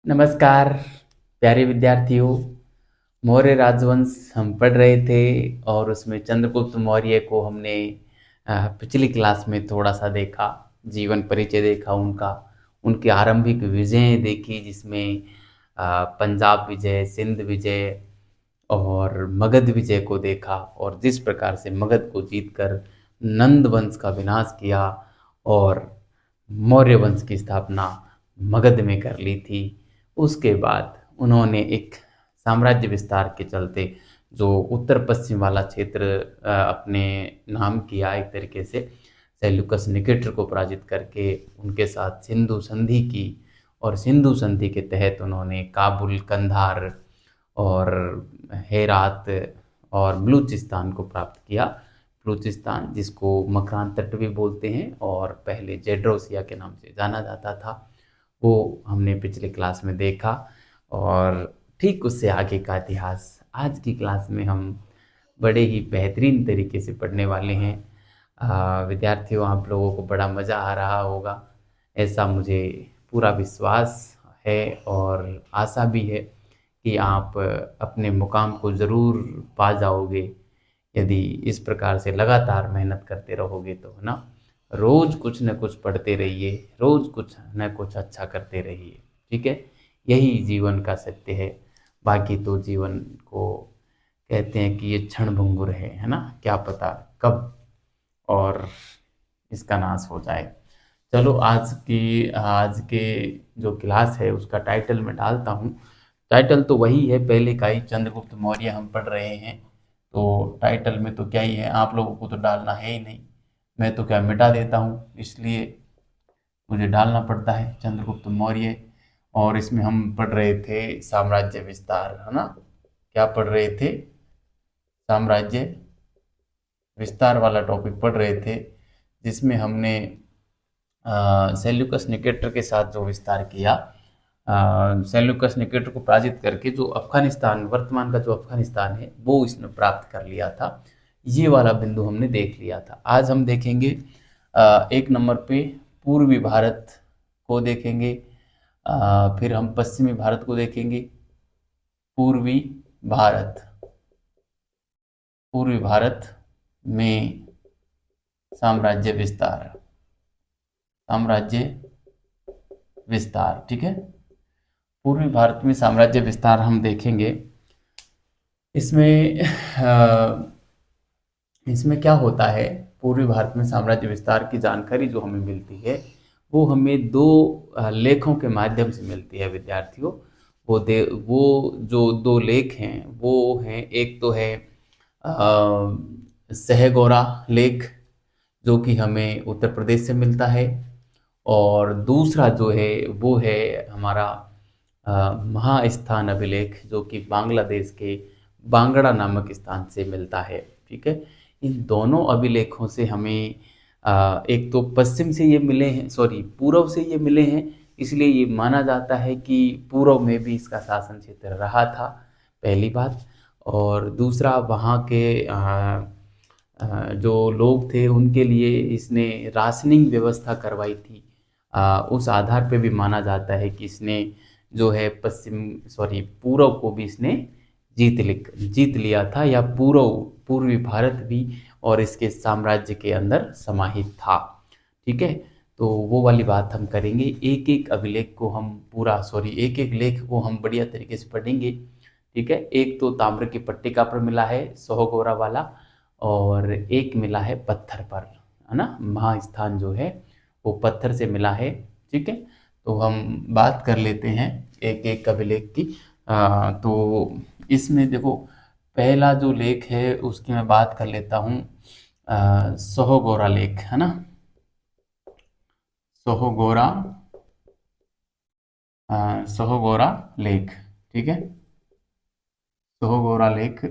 नमस्कार प्यारे विद्यार्थियों। मौर्य राजवंश हम पढ़ रहे थे और उसमें चंद्रगुप्त मौर्य को हमने पिछली क्लास में थोड़ा सा देखा। जीवन परिचय देखा उनका, उनकी आरंभिक विजय देखी जिसमें पंजाब विजय, सिंध विजय और मगध विजय को देखा और जिस प्रकार से मगध को जीतकर नंद वंश का विनाश किया और मौर्य वंश की स्थापना मगध में कर ली थी। उसके बाद उन्होंने एक साम्राज्य विस्तार के चलते जो उत्तर पश्चिम वाला क्षेत्र अपने नाम किया, एक तरीके से सेल्यूकस निकेटर को पराजित करके उनके साथ सिंधु संधि की और सिंधु संधि के तहत उन्होंने काबुल, कंधार और हेरात और बलूचिस्तान को प्राप्त किया। बलूचिस्तान जिसको मकरान तट भी बोलते हैं और पहले जेड्रोसिया के नाम से जाना जाता था, वो हमने पिछले क्लास में देखा। और ठीक उससे आगे का इतिहास आज की क्लास में हम बड़े ही बेहतरीन तरीके से पढ़ने वाले हैं। विद्यार्थियों, आप लोगों को बड़ा मज़ा आ रहा होगा, ऐसा मुझे पूरा विश्वास है और आशा भी है कि आप अपने मुकाम को ज़रूर पा जाओगे यदि इस प्रकार से लगातार मेहनत करते रहोगे तो, है ना। रोज़ कुछ न कुछ पढ़ते रहिए, रोज़ कुछ न कुछ अच्छा करते रहिए, ठीक है। यही जीवन का सत्य है। बाकी तो जीवन को कहते हैं कि ये क्षणभंगुर है ना, क्या पता कब और इसका नाश हो जाए। चलो आज के जो क्लास है उसका टाइटल मैं डालता हूँ। टाइटल तो वही है पहले का ही, चंद्रगुप्त मौर्य हम पढ़ रहे हैं, तो टाइटल में तो क्या ही है, आप लोगों को तो डालना है ही नहीं। मैं तो क्या मिटा देता हूँ, इसलिए मुझे डालना पड़ता है चंद्रगुप्त मौर्य। और इसमें हम पढ़ रहे थे साम्राज्य विस्तार, है ना। क्या पढ़ रहे थे? साम्राज्य विस्तार वाला टॉपिक पढ़ रहे थे जिसमें हमने सेल्यूकस निकेटर के साथ जो विस्तार किया, सेल्यूकस निकेटर को पराजित करके जो अफगानिस्तान, वर्तमान का जो अफगानिस्तान है, वो इसने प्राप्त कर लिया था। ये वाला बिंदु हमने देख लिया था। आज हम देखेंगे एक नंबर पे पूर्वी भारत को देखेंगे, फिर हम पश्चिमी भारत को देखेंगे। पूर्वी भारत, पूर्वी भारत में साम्राज्य विस्तार, साम्राज्य विस्तार, ठीक है। पूर्वी भारत में साम्राज्य विस्तार हम देखेंगे। इसमें इसमें क्या होता है, पूर्वी भारत में साम्राज्य विस्तार की जानकारी जो हमें मिलती है वो हमें दो लेखों के माध्यम से मिलती है विद्यार्थियों। वो जो दो लेख हैं वो हैं, एक तो है सहगोरा लेख जो कि हमें उत्तर प्रदेश से मिलता है, और दूसरा जो है वो है हमारा महास्थान अभिलेख जो कि बांग्लादेश के बांगड़ा नामक स्थान से मिलता है, ठीक है। इन दोनों अभिलेखों से हमें एक तो पश्चिम से ये मिले हैं, सॉरी पूर्व से ये मिले हैं, इसलिए ये माना जाता है कि पूर्व में भी इसका शासन क्षेत्र रहा था, पहली बात। और दूसरा वहाँ के जो लोग थे उनके लिए इसने राशनिंग व्यवस्था करवाई थी। उस आधार पे भी माना जाता है कि इसने जो है पूर्व को भी इसने जीत लिया था, या पूर्वी भारत भी और इसके साम्राज्य के अंदर समाहित था, ठीक है। तो वो वाली बात हम करेंगे, एक एक अभिलेख को हम एक एक लेख को हम बढ़िया तरीके से पढ़ेंगे, ठीक है। एक तो ताम्र की पट्टिका पर मिला है सोहगोरा वाला, और एक मिला है पत्थर पर, है ना। महास्थान जो है वो पत्थर से मिला है, ठीक है। तो हम बात कर लेते हैं एक एक अभिलेख की। तो इसमें देखो, पहला जो लेख है उसकी मैं बात कर लेता हूँ, सोहगोरा लेख, है ना। सोहगोरा, सोहगोरा लेख, ठीक है। सोहगोरा लेख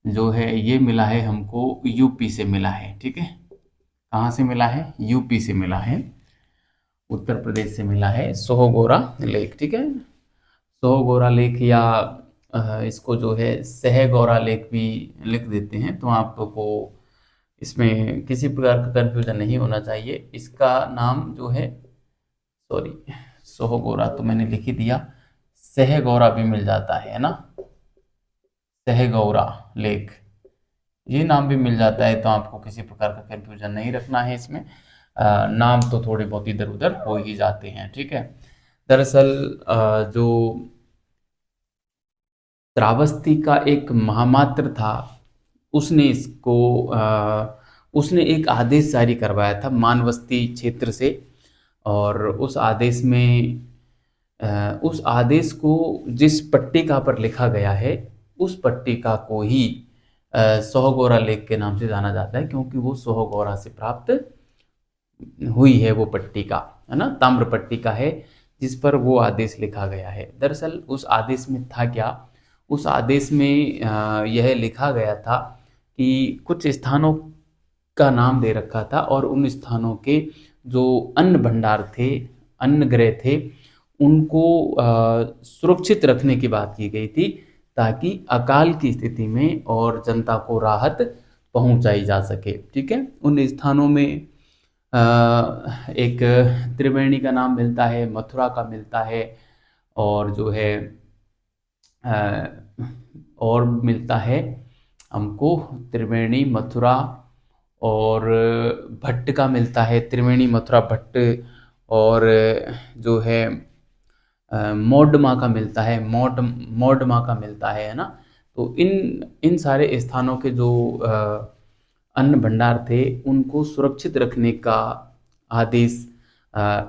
जो है ये मिला है हमको यूपी से मिला है, ठीक है। कहाँ से मिला है? यूपी से मिला है, उत्तर प्रदेश से मिला है सोहगोरा लेक, ठीक है। सोहगोरा लेक या इसको जो है सहगोरा लेक भी लिख देते हैं, तो आप लोग को इसमें किसी प्रकार का कन्फ्यूजन नहीं होना चाहिए। इसका नाम जो है, सॉरी सोहगोरा तो मैंने लिख ही दिया, सहगौरा भी मिल जाता है ना, सहगौरा लेक, ये नाम भी मिल जाता है। तो आपको किसी प्रकार का कंफ्यूजन नहीं रखना है इसमें। नाम तो थोड़े बहुत इधर उधर हो ही जाते हैं, ठीक है। दरअसल जो श्रावस्ती का एक महामात्र था, उसने इसको उसने एक आदेश जारी करवाया था मानवस्ती क्षेत्र से। और उस आदेश में उस आदेश को जिस पट्टिका पर लिखा गया है, उस पट्टिका को ही सोहगोरा लेक के नाम से जाना जाता है, क्योंकि वो सोहगोरा से प्राप्त हुई है वो पट्टिका, है ना, ताम्र पट्टिका है जिस पर वो आदेश लिखा गया है। दरअसल उस आदेश में था क्या, उस आदेश में यह लिखा गया था कि कुछ स्थानों का नाम दे रखा था, और उन स्थानों के जो अन्न भंडार थे, अन्न गृह थे, उनको सुरक्षित रखने की बात की गई थी, ताकि अकाल की स्थिति में और जनता को राहत पहुंचाई जा सके, ठीक है। उन स्थानों में एक त्रिवेणी का नाम मिलता है, मथुरा का मिलता है, और जो है और मिलता है हमको त्रिवेणी, मथुरा, और भट्ट का मिलता है, त्रिवेणी, मथुरा, भट्ट, और जो है मोडमा का मिलता है, मोडमा का मिलता है ना। तो इन इन सारे स्थानों के जो अन्न भंडार थे, उनको सुरक्षित रखने का आदेश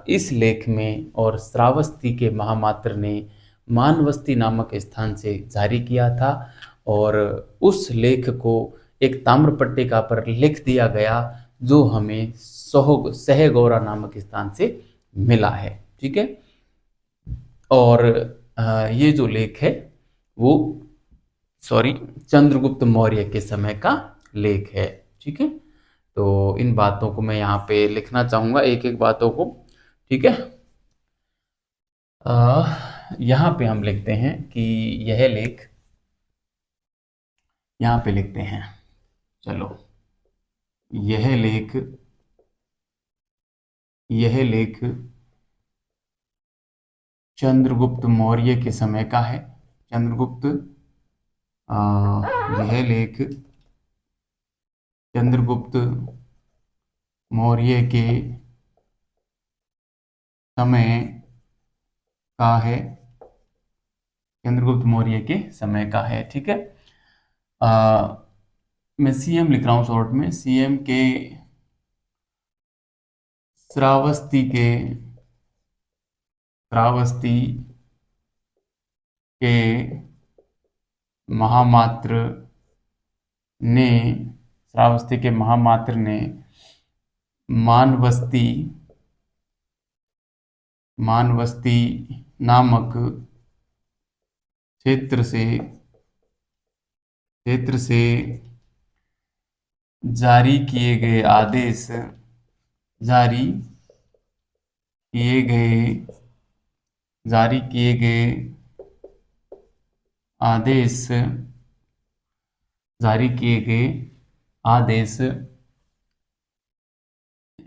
इस लेख में और श्रावस्ती के महामात्र ने मानवस्ती नामक स्थान से जारी किया था। और उस लेख को एक ताम्र पट्टिका पर लिख दिया गया, जो हमें सहगौरा नामक स्थान से मिला है, ठीक है। और ये जो लेख है वो चंद्रगुप्त मौर्य के समय का लेख है, ठीक है। तो इन बातों को मैं यहाँ पे लिखना चाहूंगा, एक एक बातों को, ठीक है। यहाँ पे हम लिखते हैं कि यह लेख, यहाँ पे लिखते हैं, चलो, यह लेख चंद्रगुप्त मौर्य के समय का है। चंद्रगुप्त यह लेख चंद्रगुप्त मौर्य के समय का है, चंद्रगुप्त मौर्य के समय का है, ठीक है। मैं सीएम लिख रहा हूँ शॉर्ट में, सीएम के श्रावस्ती के महामात्र ने श्रावस्ती के महामात्र ने मानवस्ती नामक क्षेत्र से जारी किए गए आदेश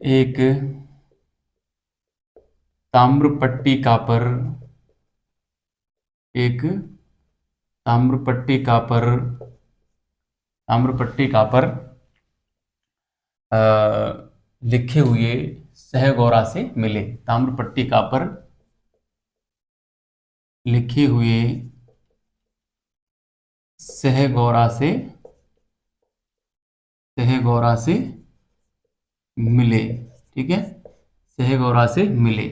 एक ताम्र पट्टिका पर लिखे हुए सहगौरा से मिले। ताम्र पट्टिका पर लिखे हुए सहगौरा से मिले, ठीक है, सहगौरा से मिले।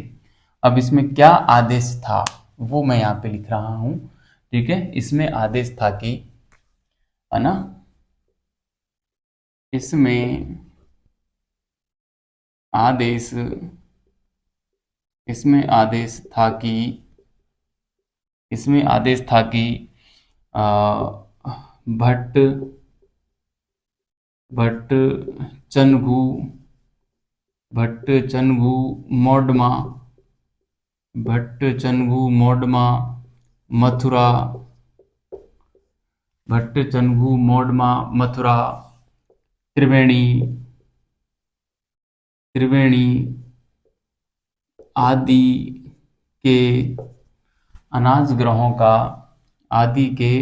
अब इसमें क्या आदेश था वो मैं यहाँ पे लिख रहा हूं, ठीक है। इसमें आदेश था कि, है ना, इसमें आदेश था कि भट्ट चनगू मोडमा मथुरा त्रिवेणी आदि के अनाज ग्रहों का आदि के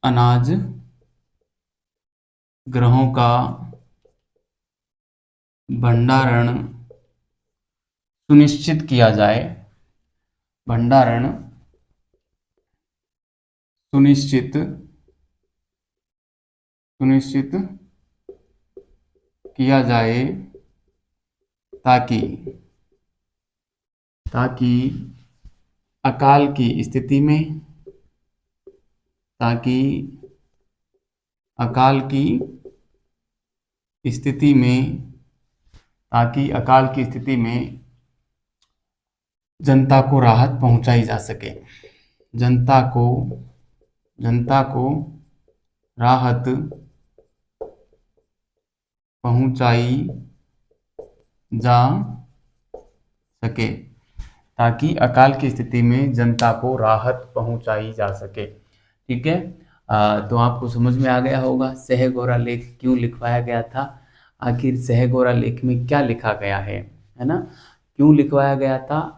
अनाज ग्रहों का भंडारण सुनिश्चित किया जाए, भंडारण सुनिश्चित सुनिश्चित किया जाए ताकि ताकि अकाल की स्थिति में ताकि अकाल की स्थिति में ताकि अकाल की स्थिति में जनता को राहत पहुंचाई जा सके, जनता को राहत पहुंचाई जा सके, ताकि अकाल की स्थिति में जनता को राहत पहुंचाई जा सके। ठीक है, तो आपको समझ में आ गया होगा सहगोरा लेख क्यों लिखवाया गया था, आखिर सहगोरा लेख में क्या लिखा गया है ना, क्यों लिखवाया गया था।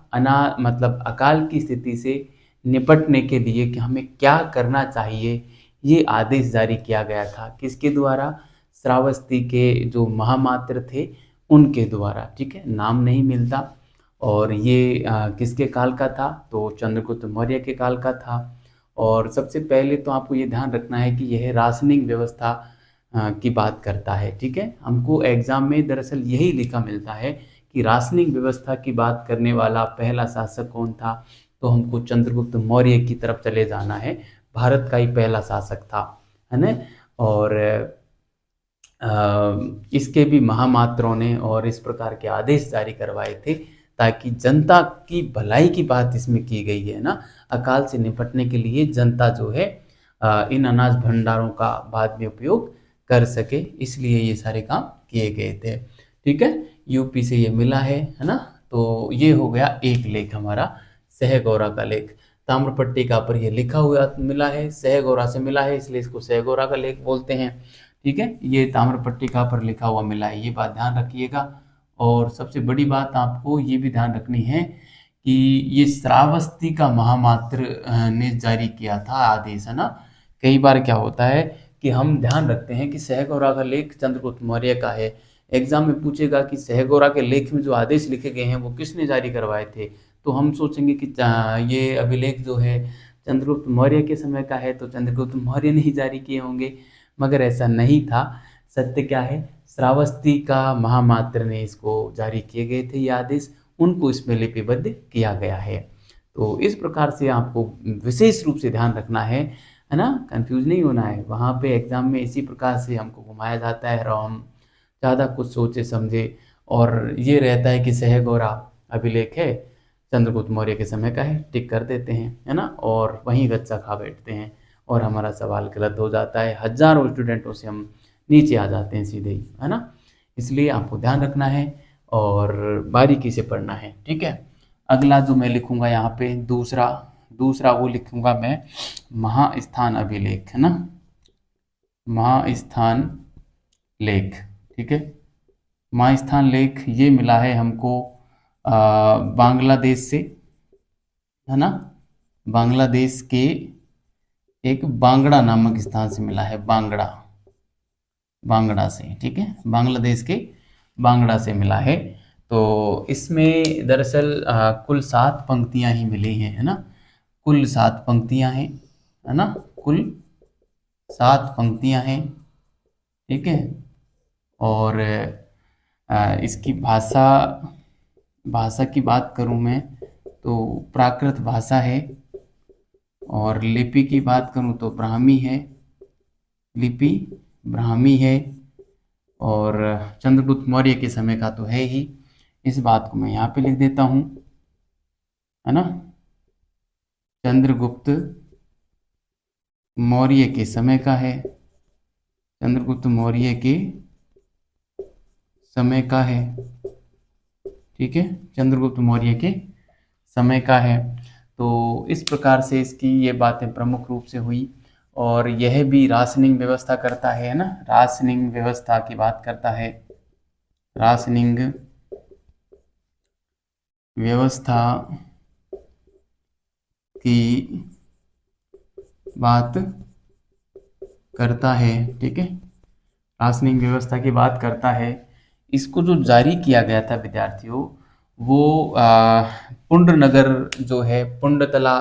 मतलब अकाल की स्थिति से निपटने के लिए कि हमें क्या करना चाहिए, ये आदेश जारी किया गया था। किसके द्वारा? श्रावस्ती के जो महामात्र थे उनके द्वारा। ठीक है, नाम नहीं मिलता। और ये किसके काल का था? तो चंद्रगुप्त मौर्य के काल का था। और सबसे पहले तो आपको ये ध्यान रखना है कि यह राशनिंग व्यवस्था की बात करता है। ठीक है, हमको एग्जाम में दरअसल यही लिखा मिलता है कि राशनिंग व्यवस्था की बात करने वाला पहला शासक कौन था, तो हमको चंद्रगुप्त मौर्य की तरफ चले जाना है। भारत का ही पहला शासक था, है ना। और इसके भी महामात्रों ने और इस प्रकार के आदेश जारी करवाए थे ताकि जनता की भलाई की बात इसमें की गई है ना। अकाल से निपटने के लिए जनता जो है इन अनाज भंडारों का बाद में उपयोग कर सके, इसलिए ये सारे काम किए गए थे। ठीक है, यूपी से ये मिला है ना। तो ये हो गया एक लेख हमारा सहगौरा का लेख। ताम्रपट्टिका पर ये लिखा हुआ मिला है, सहगौरा से मिला है, इसलिए इसको सहगौरा का लेख बोलते हैं। ठीक है, ये ताम्रपट्टिका पर लिखा हुआ मिला है, ये बात ध्यान रखिएगा। और सबसे बड़ी बात आपको ये भी ध्यान रखनी है कि ये श्रावस्ती का महामात्र ने जारी किया था आदेश, है ना। कई बार क्या होता है कि हम ध्यान रखते हैं कि सहगौरा का लेख चंद्रगुप्त मौर्य का है। एग्जाम में पूछेगा कि सहगौरा के लेख में जो आदेश लिखे गए हैं वो किसने जारी करवाए थे, तो हम सोचेंगे कि ये अभिलेख जो है चंद्रगुप्त मौर्य के समय का है, तो चंद्रगुप्त मौर्य ने ही जारी किए होंगे, मगर ऐसा नहीं था। सत्य क्या है, श्रावस्ती का महामात्र ने इसको जारी किए गए थे ये आदेश, उनको इसमें लिपिबद्ध किया गया है। तो इस प्रकार से आपको विशेष रूप से ध्यान रखना है ना, कंफ्यूज नहीं होना है। वहाँ पे एग्जाम में इसी प्रकार से हमको घुमाया जाता है और हम ज़्यादा कुछ सोचे समझे, और ये रहता है कि सहगौरा अभिलेख है चंद्रगुप्त मौर्य के समय का है, टिक कर देते हैं, है ना, और वहीं गच्चा खा बैठते हैं और हमारा सवाल गलत हो जाता है। हजारों स्टूडेंटों से हम नीचे आ जाते हैं सीधे ही, है ना। इसलिए आपको ध्यान रखना है और बारीकी से पढ़ना है। ठीक है, अगला जो मैं लिखूंगा यहाँ पे दूसरा वो लिखूंगा मैं महास्थान अभिलेख, है ना, महास्थान लेख। ठीक है, महास्थान लेख ये मिला है हमको बांग्लादेश से, है ना, बांग्लादेश के एक बांगड़ा नामक स्थान से मिला है, बांगड़ा से। ठीक है, बांग्लादेश के बांगड़ा से मिला है। तो इसमें दरअसल कुल 7 पंक्तियां ही मिली हैं, है ना, कुल 7 पंक्तियां हैं, है ना, कुल 7 पंक्तियां हैं। ठीक है, और इसकी भाषा की बात करूं मैं तो प्राकृत भाषा है, और लिपि की बात करूं तो ब्राह्मी है, लिपि ब्राह्मी है। और चंद्रगुप्त मौर्य के समय का तो है ही, इस बात को मैं यहाँ पे लिख देता हूँ, है ना, चंद्रगुप्त मौर्य के समय का है, चंद्रगुप्त मौर्य के समय का है। ठीक है, चंद्रगुप्त मौर्य के समय का है। तो इस प्रकार से इसकी ये बातें प्रमुख रूप से हुई। और यह भी राशनिंग व्यवस्था करता है ना, राशनिंग व्यवस्था की बात करता है, राशनिंग व्यवस्था की बात करता है। ठीक है, राशनिंग व्यवस्था की बात करता है। इसको जो जारी किया गया था विद्यार्थियों, वो पुंडनगर जो है, पुंडतला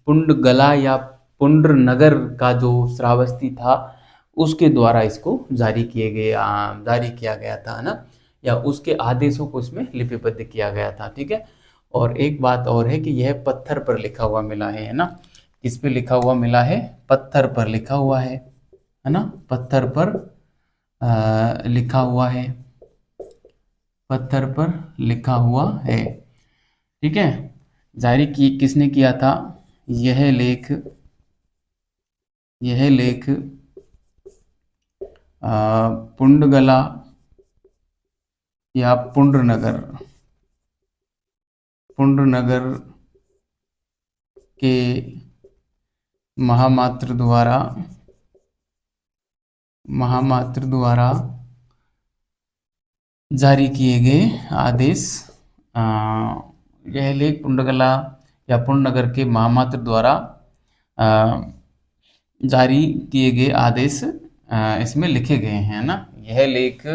पुंडगला या पुंडरनगर का जो श्रावस्ती था, उसके द्वारा इसको जारी किया गया था, है ना, या उसके आदेशों को इसमें लिपिबद्ध किया गया था। ठीक है, और एक बात और है कि यह पत्थर पर लिखा हुआ मिला है ना। किस पे लिखा हुआ मिला है? पत्थर पर लिखा हुआ है ना, पत्थर पर लिखा हुआ है, पत्थर पर लिखा हुआ है। ठीक है, जारी की किसने किया था? यह लेख पुंडगला या पुंडरनगर के महामात्र द्वारा जारी किए गए आदेश। यह लेख पुंडगला या पुंडनगर के महामात्र द्वारा जारी किए गए आदेश इसमें लिखे गए हैं ना। यह लेख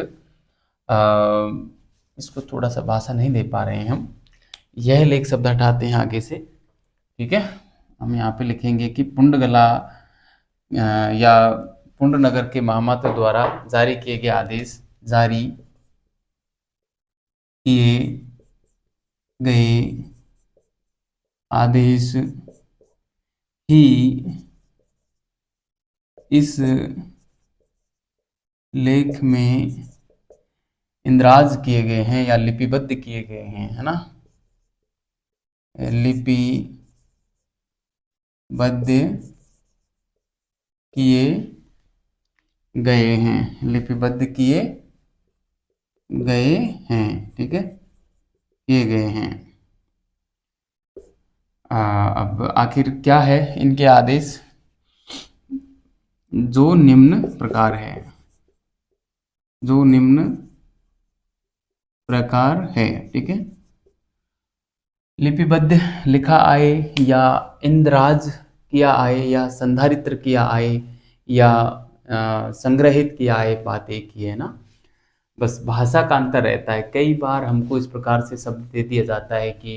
इसको थोड़ा सा भाषा नहीं दे पा रहे हैं हम, यह लेख शब्द हटाते हैं आगे से। ठीक है, हम यहाँ पे लिखेंगे कि पुंडगला या पुंडनगर के महामात्र द्वारा जारी किए गए आदेश, जारी किए गए आदेश ही इस लेख में इंद्राज किए गए हैं या लिपिबद्ध किए गए हैं, है ना, लिपिबद्ध किए गए हैं, लिपिबद्ध किए गए हैं। ठीक है, किए गए हैं। अब आखिर क्या है इनके आदेश? जो निम्न प्रकार है, जो निम्न प्रकार है। ठीक है, लिपिबद्ध लिखा आए या इंद्राज किया आए या संधारित्र किया आए या संग्रहित किया आए, बात एक ही है ना, बस भाषा का अंतर रहता है। कई बार हमको इस प्रकार से शब्द दे दिया जाता है कि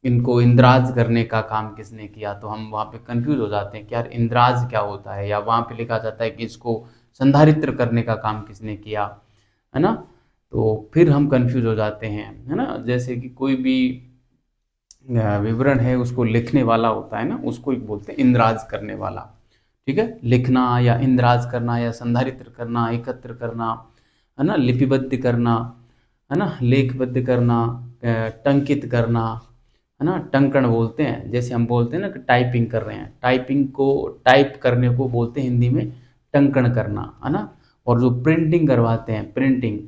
इनको इंद्राज करने का काम किसने किया, तो हम वहाँ पे कंफ्यूज हो जाते हैं कि यार इंद्राज क्या होता है, या वहाँ पे लिखा जाता है कि इसको संधारित्र करने का काम किसने किया, है ना, तो फिर हम कंफ्यूज हो जाते हैं, है ना। जैसे कि कोई भी विवरण है, उसको लिखने वाला होता है ना, उसको एक बोलते हैं इंद्राज करने वाला। ठीक है, लिखना या इंद्राज करना या संधारित्र करना, एकत्र करना, है ना, लिपिबद्ध करना, है ना, लेखबद्ध करना, टंकित करना, है ना, टंकण बोलते हैं। जैसे हम बोलते हैं ना कि टाइपिंग कर रहे हैं, टाइपिंग को, टाइप करने को बोलते हैं हिंदी में टंकण करना, है ना। और जो प्रिंटिंग करवाते हैं, प्रिंटिंग,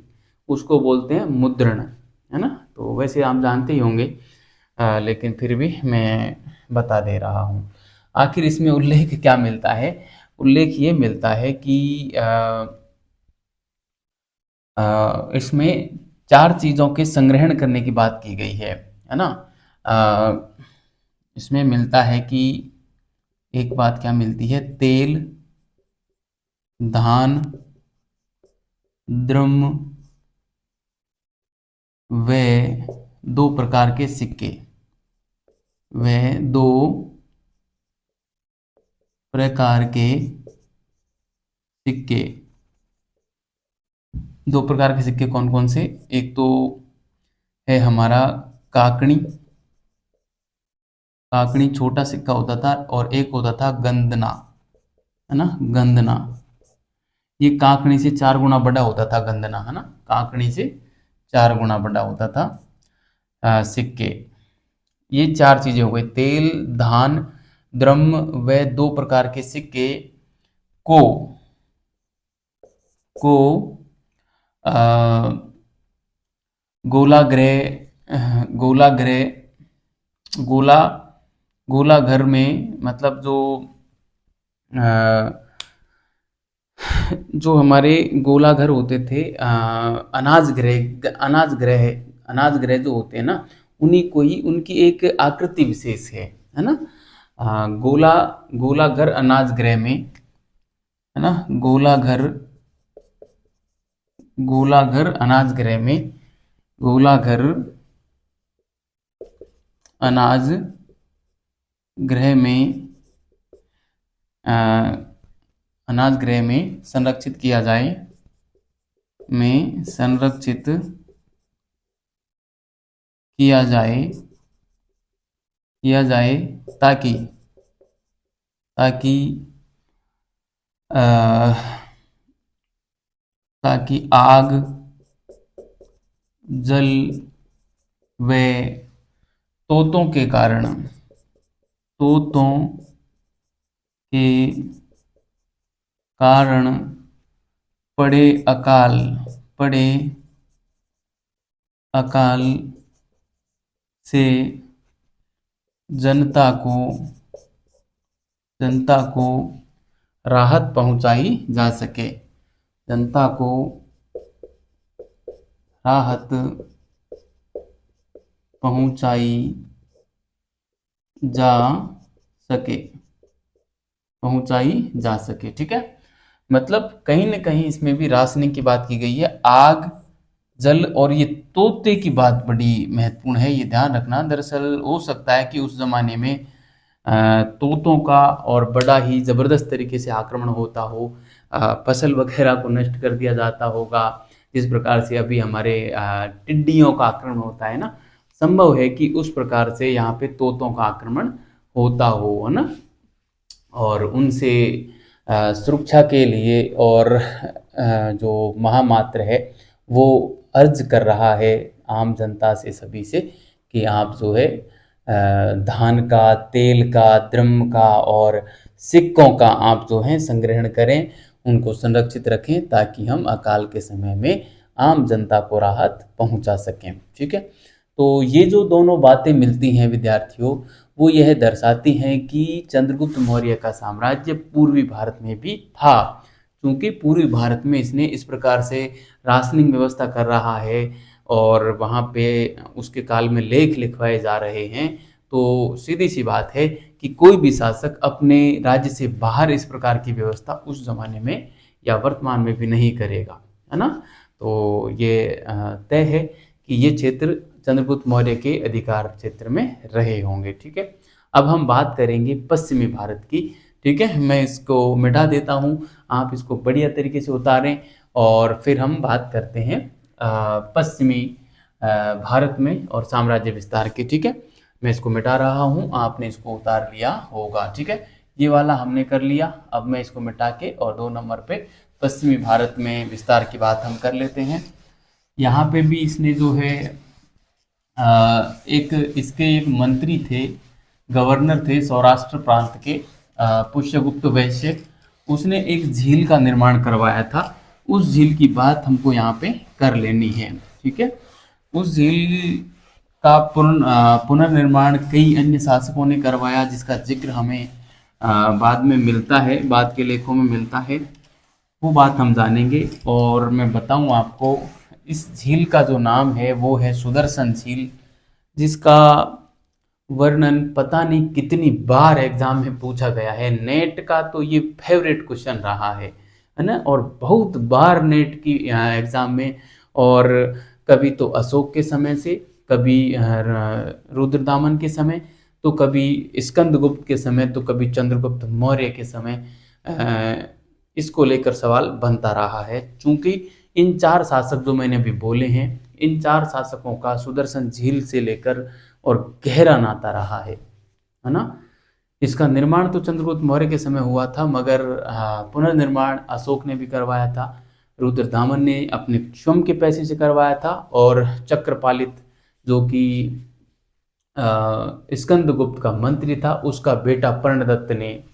उसको बोलते हैं मुद्रण, है ना। तो वैसे आप जानते ही होंगे, लेकिन फिर भी मैं बता दे रहा हूँ। आखिर इसमें उल्लेख क्या मिलता है? उल्लेख ये मिलता है कि इसमें 4 चीज़ों के संग्रहण करने की बात की गई है ना। इसमें मिलता है कि एक बात क्या मिलती है? तेल, धान, द्रव्य व 2 प्रकार के सिक्के, व 2 प्रकार के सिक्के। 2 प्रकार के सिक्के कौन कौन से? एक तो है हमारा काकणी, काकणी छोटा सिक्का होता था, और एक होता था गंदना, है ना, गंदना। ये काकणी से 4 गुना बड़ा होता था गंदना, है ना, काकणी से 4 गुना बड़ा होता था सिक्के। ये 4 चीजें हो गई, तेल, धान, द्रव्य व 2 प्रकार के सिक्के को को गोलाग्रह गोला गोला घर में, मतलब जो जो हमारे गोलाघर होते थे, अनाज ग्रह जो होते हैं ना, उन्हीं को ही उनकी एक आकृति विशेष है ना। गोला गोलाघर अनाज ग्रह में, है ना, गोलाघर अनाज ग्रह में, गोलाघर अनाज ग्रह में, अ, अनाज ग्रह में संरक्षित किया जाए, किया जाए किया जाए ताकि ताकि अ, ताकि आग, जल व तोतों के कारण, तोतों के कारण पड़े पड़े अकाल से जनता को राहत पहुंचाई जा सके, जनता को राहत पहुंचाई जा सके, ठीक है। मतलब कहीं न कहीं इसमें भी राशनिंग की बात की गई है। आग, जल और ये तोते की बात बड़ी महत्वपूर्ण है, ये ध्यान रखना। दरअसल हो सकता है कि उस ज़माने में तोतों का और बड़ा ही ज़बरदस्त तरीके से आक्रमण होता हो, फसल वगैरह को नष्ट कर दिया जाता होगा, जिस प्रकार से अभी हमारे टिड्डियों का आक्रमण होता है ना, संभव है कि उस प्रकार से यहाँ पे तोतों का आक्रमण होता हो, है ना। और उनसे सुरक्षा के लिए और जो महामात्र है वो अर्ज कर रहा है आम जनता से, सभी से, कि आप जो है धान का, तेल का, द्रव्य का और सिक्कों का आप जो है संग्रहण करें, उनको संरक्षित रखें, ताकि हम अकाल के समय में आम जनता को राहत पहुंचा सकें, ठीक है। तो ये जो दोनों बातें मिलती हैं विद्यार्थियों, वो यह दर्शाती हैं कि चंद्रगुप्त मौर्य का साम्राज्य पूर्वी भारत में भी था। क्योंकि पूर्वी भारत में इसने इस प्रकार से राशनिंग व्यवस्था कर रहा है और वहाँ पे उसके काल में लेख लिखवाए जा रहे हैं, तो सीधी सी बात है कि कोई भी शासक अपने राज्य से बाहर इस प्रकार की व्यवस्था उस जमाने में या वर्तमान में भी नहीं करेगा, है ना। तो ये तय है कि ये क्षेत्र चंद्रगुप्त मौर्य के अधिकार क्षेत्र में रहे होंगे, ठीक है। अब हम बात करेंगे पश्चिमी भारत की, ठीक है। मैं इसको मिटा देता हूँ, आप इसको बढ़िया तरीके से उतारें और फिर हम बात करते हैं पश्चिमी भारत में और साम्राज्य विस्तार की, ठीक है। मैं इसको मिटा रहा हूँ, आपने इसको उतार लिया होगा, ठीक है। ये वाला हमने कर लिया। अब मैं इसको मिटा के और 2 नंबर पे पश्चिमी भारत में विस्तार की बात हम कर लेते हैं। यहाँ पे भी इसने जो है एक इसके एक मंत्री थे, गवर्नर थे सौराष्ट्र प्रांत के, पुष्यगुप्त वैश्य। उसने एक झील का निर्माण करवाया था। उस झील की बात हमको यहाँ पे कर लेनी है, ठीक है। उस झील का पुनर्निर्माण कई अन्य शासकों ने करवाया, जिसका जिक्र हमें बाद में मिलता है, बाद के लेखों में मिलता है, वो बात हम जानेंगे। और मैं बताऊं आपको, इस झील का जो नाम है वो है सुदर्शन झील, जिसका वर्णन पता नहीं कितनी बार एग्जाम में पूछा गया है। नेट का तो ये फेवरेट क्वेश्चन रहा है ना, और बहुत बार नेट की एग्जाम में, और कभी तो अशोक के समय से, कभी रुद्रदामन के समय, तो कभी स्कंदगुप्त के समय, तो कभी चंद्रगुप्त मौर्य के समय इसको लेकर सवाल बनता रहा है। चूंकि इन 4 शासक जो मैंने अभी बोले हैं, इन 4 शासकों का सुदर्शन झील से लेकर और गहरा नाता रहा है ना। इसका निर्माण तो चंद्रगुप्त मौर्य के समय हुआ था, मगर पुनर्निर्माण अशोक ने भी करवाया था, रुद्रदामन ने अपने स्वयं के पैसे से करवाया था, और चक्रपालित जो कि स्कंदगुप्त का मंत्री था, उसका बेटा पर्णदत्त ने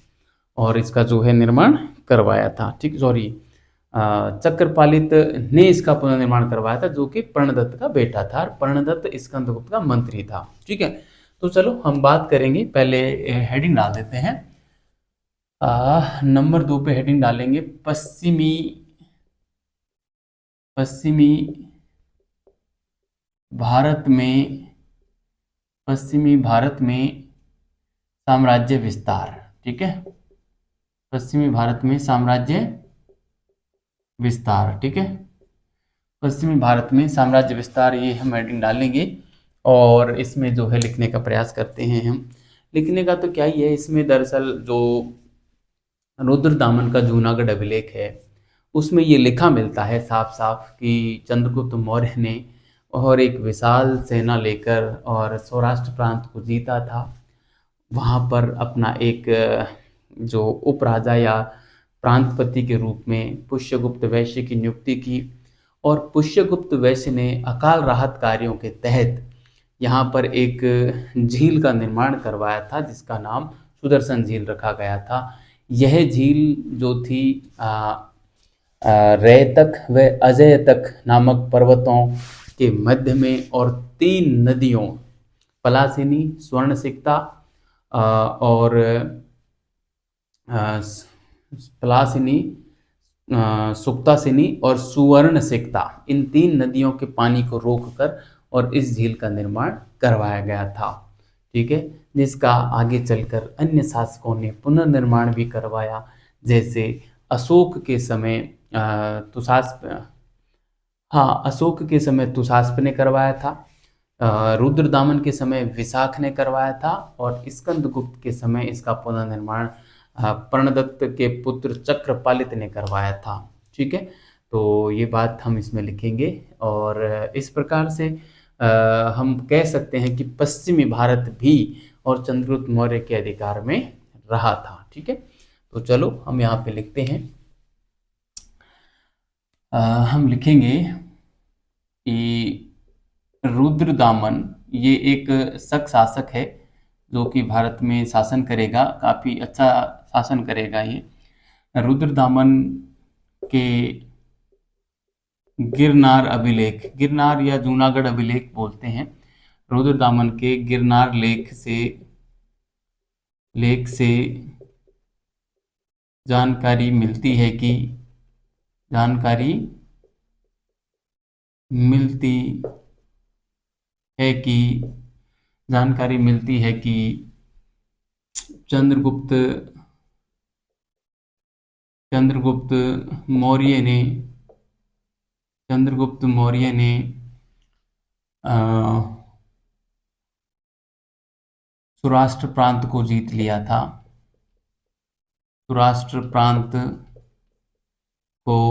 और इसका जो है निर्माण करवाया था, ठीक, सॉरी, चक्रपालित ने इसका पुनर्निर्माण करवाया था, जो कि पर्णदत्त का बेटा था, और पर्णदत्त स्कंदगुप्त का मंत्री था, ठीक है। तो चलो हम बात करेंगे, पहले हेडिंग डाल देते हैं। नंबर 2 पे हेडिंग डालेंगे पश्चिमी पश्चिमी भारत में पश्चिमी भारत में साम्राज्य विस्तार। ठीक है, पश्चिमी भारत में साम्राज्य विस्तार। ठीक है, पश्चिमी भारत में साम्राज्य विस्तार, ये हम हेडिंग डालेंगे और इसमें जो है लिखने का प्रयास करते हैं हम। लिखने का तो क्या ही है, इसमें दरअसल जो रुद्रदामन का जूनागढ़ अभिलेख है उसमें ये लिखा मिलता है साफ साफ कि चंद्रगुप्त मौर्य ने और एक विशाल सेना लेकर और सौराष्ट्र प्रांत को जीता था। वहाँ पर अपना एक जो उपराजा या प्रांतपति के रूप में पुष्यगुप्त वैश्य की नियुक्ति की, और पुष्यगुप्त वैश्य ने अकाल राहत कार्यों के तहत यहाँ पर एक झील का निर्माण करवाया था जिसका नाम सुदर्शन झील रखा गया था। यह झील जो थी रेतक व अजयतक नामक पर्वतों के मध्य में और 3 नदियों पलासिनी, स्वर्णसिक्ता और पलासिनी, सुक्तासिनी और सुवर्णसिक्ता, इन 3 नदियों के पानी को रोककर और इस झील का निर्माण करवाया गया था। ठीक है, जिसका आगे चलकर अन्य शासकों ने पुनर्निर्माण भी करवाया, जैसे अशोक के समय अशोक के समय तुषास्प ने करवाया था, रुद्रदामन के समय विशाख ने करवाया था, और स्कंदगुप्त के समय इसका पुनर्निर्माण प्रणदत्त के पुत्र चक्रपालित ने करवाया था। ठीक है, तो ये बात हम इसमें लिखेंगे और इस प्रकार से हम कह सकते हैं कि पश्चिमी भारत भी और चंद्रगुप्त मौर्य के अधिकार में रहा था। ठीक है, तो चलो हम यहाँ पे लिखते हैं, हम लिखेंगे कि रुद्रदामन ये एक शक शासक है जो कि भारत में शासन करेगा, काफ़ी अच्छा शासन करेगा। ये रुद्रदामन के गिरनार अभिलेख, गिरनार या जूनागढ़ अभिलेख बोलते हैं, रुद्रदामन के गिरनार लेख से जानकारी मिलती है कि चंद्रगुप्त मौर्य ने सौराष्ट्र प्रांत को जीत लिया था। सौराष्ट्र प्रांत को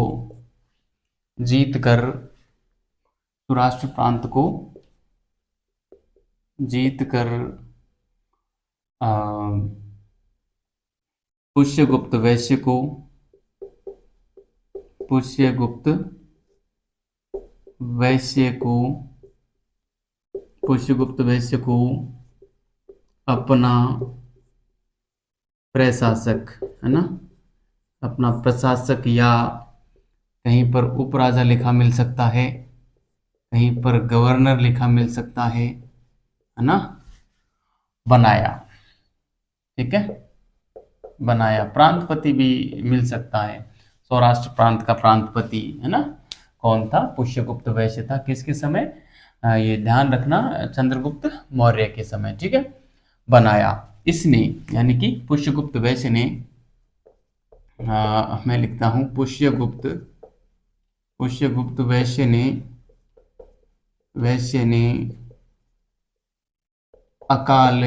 जीतकर पुष्यगुप्त वैश्य को अपना प्रशासक, है ना, अपना प्रशासक, या कहीं पर उपराजा लिखा मिल सकता है, कहीं पर गवर्नर लिखा मिल सकता है ना, बनाया। ठीक है, बनाया, प्रांतपति भी मिल सकता है, सौराष्ट्र प्रांत का प्रांतपति, है ना, कौन था? पुष्यगुप्त वैश्य था। किसके समय? ये ध्यान रखना, चंद्रगुप्त मौर्य के समय। ठीक है, बनाया इसने, यानी कि पुष्यगुप्त वैश्य ने, मैं लिखता हूं पुष्यगुप्त वैश्य ने अकाल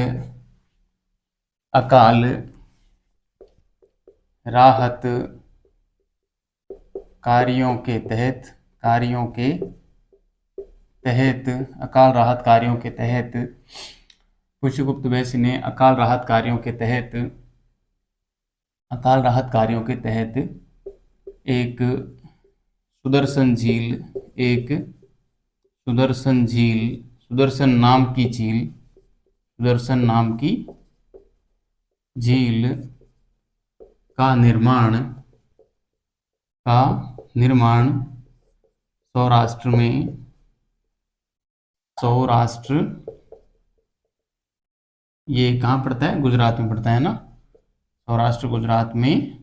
राहत कार्यों के तहत पुष्यगुप्त वैश्य ने अकाल राहत कार्यों के तहत एक सुदर्शन नाम की झील का निर्माण सौराष्ट्र, ये कहाँ पड़ता है? गुजरात में पड़ता है ना, सौराष्ट्र गुजरात में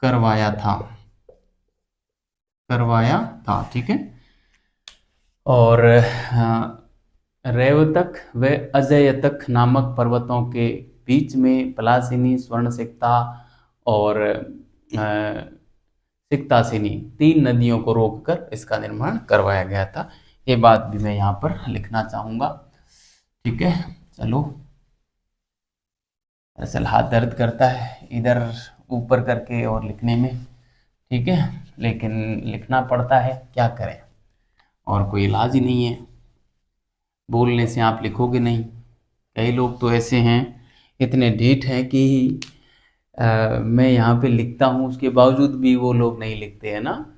करवाया था, ठीक है। और रेवतक व अजयतक नामक पर्वतों के बीच में पलासिनी, स्वर्णसिक्ता और सिक्तासिनी 3 नदियों को रोककर इसका निर्माण करवाया गया था। ये बात भी मैं यहाँ पर लिखना चाहूँगा, ठीक है। चलो, दरअसल हाथ दर्द करता है इधर ऊपर करके और लिखने में, ठीक है, लेकिन लिखना पड़ता है, क्या करें, और कोई इलाज ही नहीं है। बोलने से आप लिखोगे नहीं। कई लोग तो ऐसे हैं, इतने ढीठ हैं कि मैं यहाँ पे लिखता हूँ उसके बावजूद भी वो लोग नहीं लिखते हैं ना,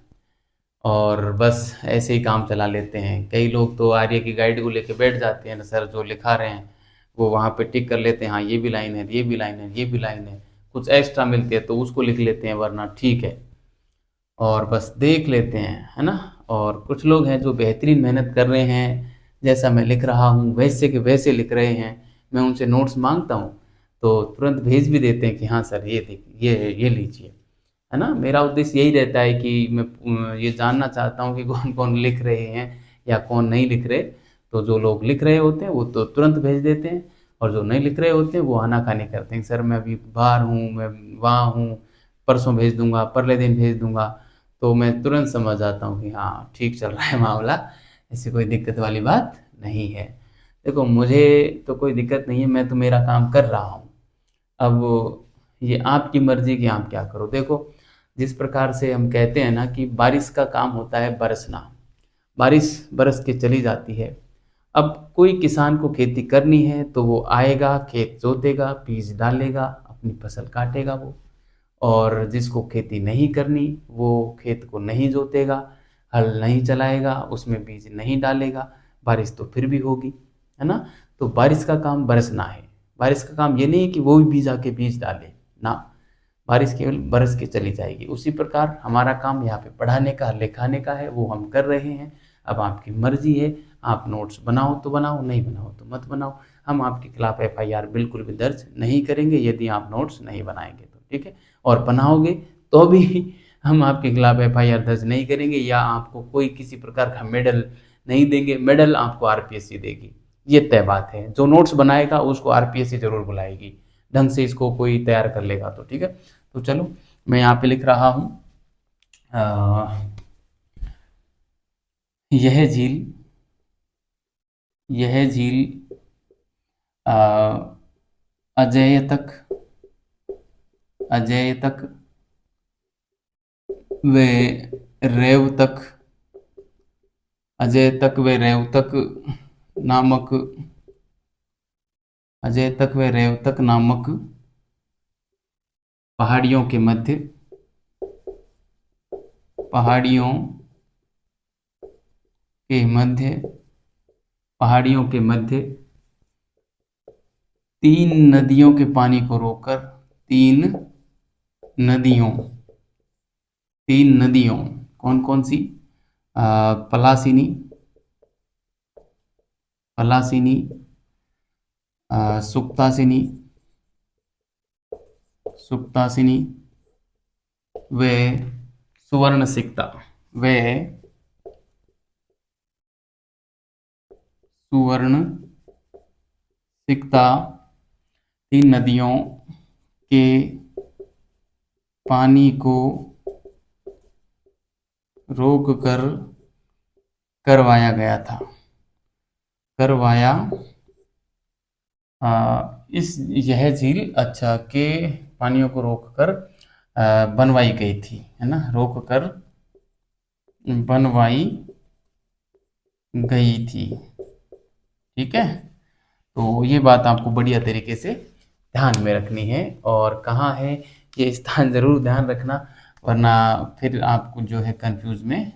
और बस ऐसे ही काम चला लेते हैं। कई लोग तो आर्य की गाइड को लेके बैठ जाते हैं ना, सर जो लिखा रहे हैं वो वहाँ पे टिक कर लेते हैं, हाँ ये भी लाइन है, ये भी लाइन है, ये भी लाइन है, कुछ एक्स्ट्रा मिलती है तो उसको लिख लेते हैं, वरना ठीक है, और बस देख लेते हैं, है ना। और कुछ लोग हैं जो बेहतरीन मेहनत कर रहे हैं, जैसा मैं लिख रहा हूँ वैसे के वैसे लिख रहे हैं। मैं उनसे नोट्स मांगता हूँ तो तुरंत भेज भी देते हैं कि हाँ सर ये देखिए, ये लीजिए, है ना। मेरा उद्देश्य यही रहता है कि मैं ये जानना चाहता हूँ कि कौन कौन लिख रहे हैं या कौन नहीं लिख रहे। तो जो लोग लिख रहे होते हैं वो तो तुरंत भेज देते हैं, और जो नहीं लिख रहे होते हैं वो आनाकानी करते हैं, सर मैं अभी बाहर हूँ, मैं वहाँ हूँ, परसों भेज दूंगा, परले दिन भेज दूंगा। तो मैं तुरंत समझ जाता हूँ कि हाँ ठीक चल रहा है मामला, ऐसी कोई दिक्कत वाली बात नहीं है। देखो मुझे तो कोई दिक्कत नहीं है, मैं तो मेरा काम कर रहा हूँ। अब ये आपकी मर्जी कि आप क्या करो। देखो जिस प्रकार से हम कहते हैं ना कि बारिश का काम होता है बरसना, बारिश बरस के चली जाती है। अब कोई किसान को खेती करनी है तो वो आएगा, खेत जोतेगा, बीज डालेगा, अपनी फसल काटेगा वो। और जिसको खेती नहीं करनी वो खेत को नहीं जोतेगा, हल नहीं चलाएगा, उसमें बीज नहीं डालेगा, बारिश तो फिर भी होगी, है ना। तो बारिश का काम बरसना है। बारिश का काम ये नहीं है कि वो भी बीज आके बीज डाले ना, बारिश केवल बरस के चली जाएगी। उसी प्रकार हमारा काम यहाँ पे पढ़ाने का, लिखाने का है, वो हम कर रहे हैं। अब आपकी मर्जी है, आप नोट्स बनाओ तो बनाओ, नहीं बनाओ तो मत बनाओ। हम आपके खिलाफ एफआईआर बिल्कुल भी दर्ज नहीं करेंगे यदि आप नोट्स नहीं बनाएंगे तो, ठीक है। और बनाओगे तो भी हम आपके खिलाफ एफआईआर दर्ज नहीं करेंगे, या आपको कोई किसी प्रकार का मेडल नहीं देंगे। मेडल आपको आरपीएससी देगी, ये तय बात है। जो नोट्स बनाएगा उसको आरपीएससी जरूर बुलाएगी, ढंग से इसको कोई तैयार कर लेगा तो, ठीक है। तो चलो मैं यहाँ पे लिख रहा हूँ, यह झील, यह झील अजय तक, अजय तक व रेव तक, अजय तक व रेव तक नामक, अजय तक व रेव तक नामक पहाड़ियों के मध्य, पहाड़ियों के मध्य, पहाड़ियों के मध्य 3 नदियों के पानी को रोककर, 3 नदियों, 3 नदियों कौन कौन सी, पलासिनी, पलासिनी, सुक्तासिनी, सुक्तासिनी व सुवर्ण सिक्ता, व सुवर्ण सिक्ता 3 नदियों के पानी को रोक कर करवाया गया था, करवाया इस, यह झील अच्छा के पानियों को रोककर बनवाई गई थी, है ना, रोक कर बनवाई गई थी, ठीक है। तो ये बात आपको बढ़िया तरीके से ध्यान में रखनी है, और कहाँ है ये स्थान ज़रूर ध्यान रखना, वरना फिर आप जो है कंफ्यूज में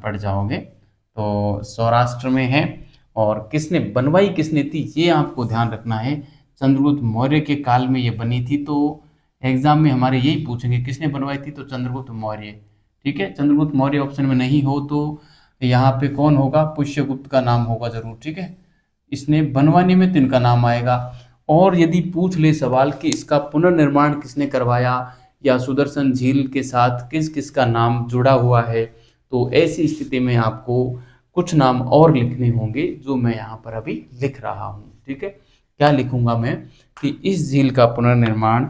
पड़ जाओगे। तो सौराष्ट्र में है, और किसने बनवाई, किसने थी, ये आपको ध्यान रखना है। चंद्रगुप्त मौर्य के काल में ये बनी थी, तो एग्जाम में हमारे यही पूछेंगे किसने बनवाई थी, तो चंद्रगुप्त मौर्य, ठीक है। चंद्रगुप्त मौर्य ऑप्शन में नहीं हो तो यहाँ पे कौन होगा, पुष्यगुप्त का नाम होगा जरूर, ठीक है। इसने बनवाने में तो इनका नाम आएगा, और यदि पूछ ले सवाल कि इसका पुनर्निर्माण किसने करवाया या सुदर्शन झील के साथ किस किस का नाम जुड़ा हुआ है, तो ऐसी स्थिति में आपको कुछ नाम और लिखने होंगे जो मैं यहाँ पर अभी लिख रहा हूँ। ठीक है, क्या लिखूंगा मैं कि इस झील का पुनर्निर्माण,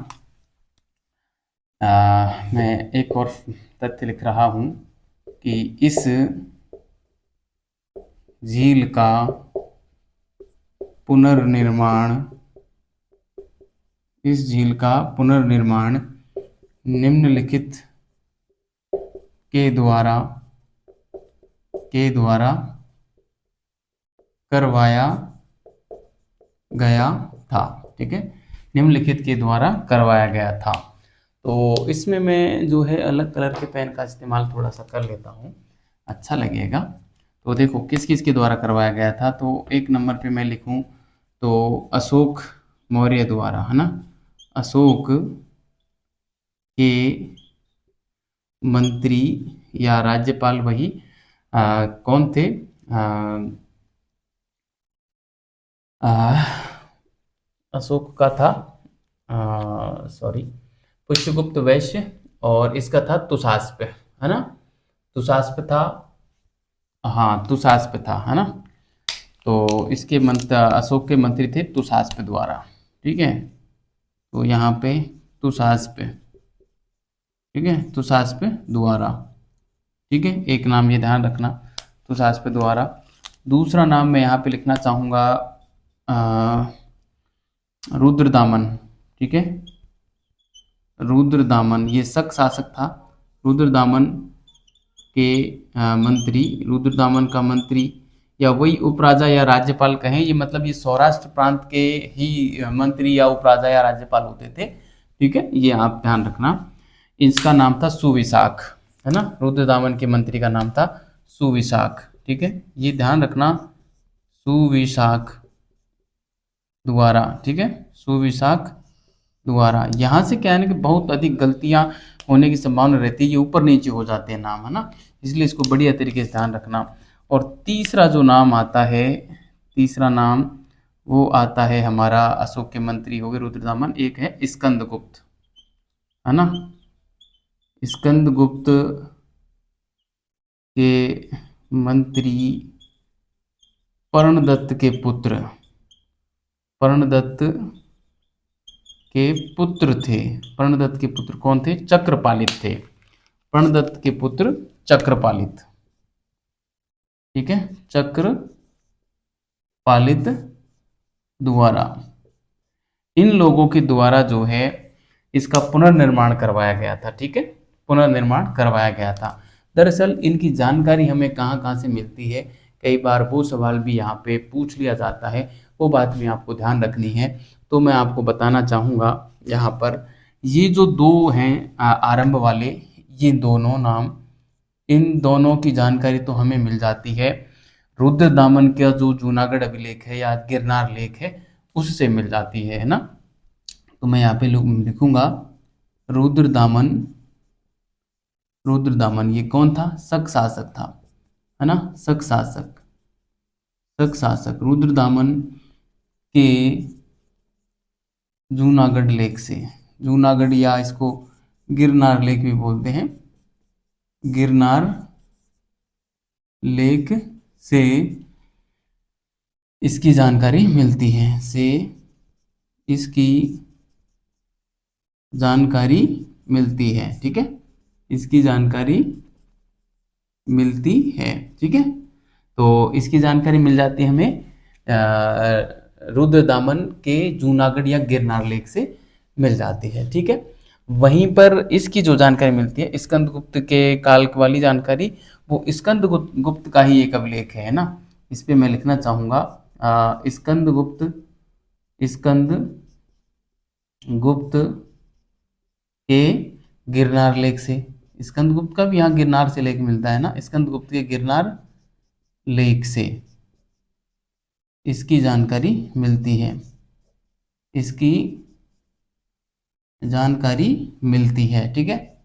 मैं एक और तथ्य लिख रहा हूँ कि इस झील का पुनर्निर्माण निम्नलिखित के द्वारा करवाया गया था। ठीक है, निम्नलिखित के द्वारा करवाया गया था। तो इसमें मैं जो है अलग कलर के पेन का इस्तेमाल थोड़ा सा कर लेता हूँ, अच्छा लगेगा। तो देखो किस किस के द्वारा करवाया गया था। तो एक नंबर पे मैं लिखूँ तो अशोक मौर्य द्वारा, है ना, अशोक के मंत्री या राज्यपाल वही कौन थे, अशोक का था सॉरी पुष्यगुप्त वैश्य, और इसका था तुषास्प, है ना, तुषास्प था, हाँ तुषास्प था, है ना। तो इसके अशोक के मंत्री थे तुषास्प द्वारा। ठीक है, तो यहाँ पे तुषास्प, ठीक है, तुषास्प द्वारा। ठीक है, एक नाम ये ध्यान रखना, तुषास्प द्वारा। दूसरा नाम मैं यहाँ पे लिखना चाहूँगा रुद्रदामन। ठीक है, रुद्रदामन ये शक शासक था। रुद्रदामन के मंत्री, रुद्रदामन का मंत्री या वही उपराजा या राज्यपाल कहें, ये मतलब ये सौराष्ट्र प्रांत के ही मंत्री या उपराजा या राज्यपाल होते थे। ठीक है, ये आप ध्यान रखना। इसका नाम था सुविशाख, है ना, रुद्रदामन के मंत्री का नाम था सुविशाख। ठीक है, ये ध्यान रखना, सुविशाख द्वारा। ठीक है, सुविशाख द्वारा। यहाँ से क्या है ना कि बहुत अधिक गलतियाँ होने की संभावना रहती है, ये ऊपर नीचे हो जाते हैं नाम, है ना, इसलिए इसको बढ़िया तरीके से ध्यान रखना। और तीसरा जो नाम आता है, तीसरा नाम वो आता है हमारा, अशोक के मंत्री हो गए रुद्रदामन, एक है स्कंदगुप्त, है ना, स्कंदगुप्त के मंत्री पर्णदत्त के पुत्र, पर्णदत्त के पुत्र थे। पर्णदत्त के पुत्र कौन थे? चक्रपालित थे। पर्णदत्त के पुत्र चक्रपालित। ठीक है, चक्रपालित द्वारा, इन लोगों के द्वारा जो है इसका पुनर्निर्माण करवाया गया था। ठीक है, पुनर्निर्माण करवाया गया था। दरअसल इनकी जानकारी हमें कहाँ कहाँ से मिलती है, कई बार वो सवाल भी यहाँ पे पूछ लिया जाता है, वो बात भी आपको ध्यान रखनी है। तो मैं आपको बताना चाहूँगा यहाँ पर, ये जो दो हैं आरंभ वाले, ये दोनों नाम, इन दोनों की जानकारी तो हमें मिल जाती है रुद्रदामन का जो जूनागढ़ अभिलेख है या गिरनार लेख है उससे मिल जाती है ना। तो मैं यहाँ पे लिखूंगा रुद्रदामन। रुद्रदामन ये कौन था? शक शासक था, है ना, शक शासक। शक शासक रुद्रदामन के जूनागढ़ लेख से, जूनागढ़ या इसको गिरनार लेख भी बोलते हैं, गिरनार लेख से इसकी जानकारी मिलती है, से इसकी जानकारी मिलती है। ठीक है, इसकी जानकारी मिलती है। ठीक है, तो इसकी जानकारी मिल जाती है हमें रुद्रदामन के जूनागढ़ या गिरनार लेख से मिल जाती है। ठीक है, वहीं पर इसकी जो जानकारी मिलती है स्कंदगुप्त के काल वाली जानकारी, वो स्कंदगुप्त का ही एक अभिलेख है ना। इस पे मैं लिखना चाहूँगा स्कंदगुप्त, स्कंदगुप्त के गिरनार लेख से। स्कंदगुप्त का भी यहाँ गिरनार से लेख मिलता है ना, स्कंदगुप्त के गिरनार लेख से इसकी जानकारी मिलती है, इसकी जानकारी मिलती है। ठीक है,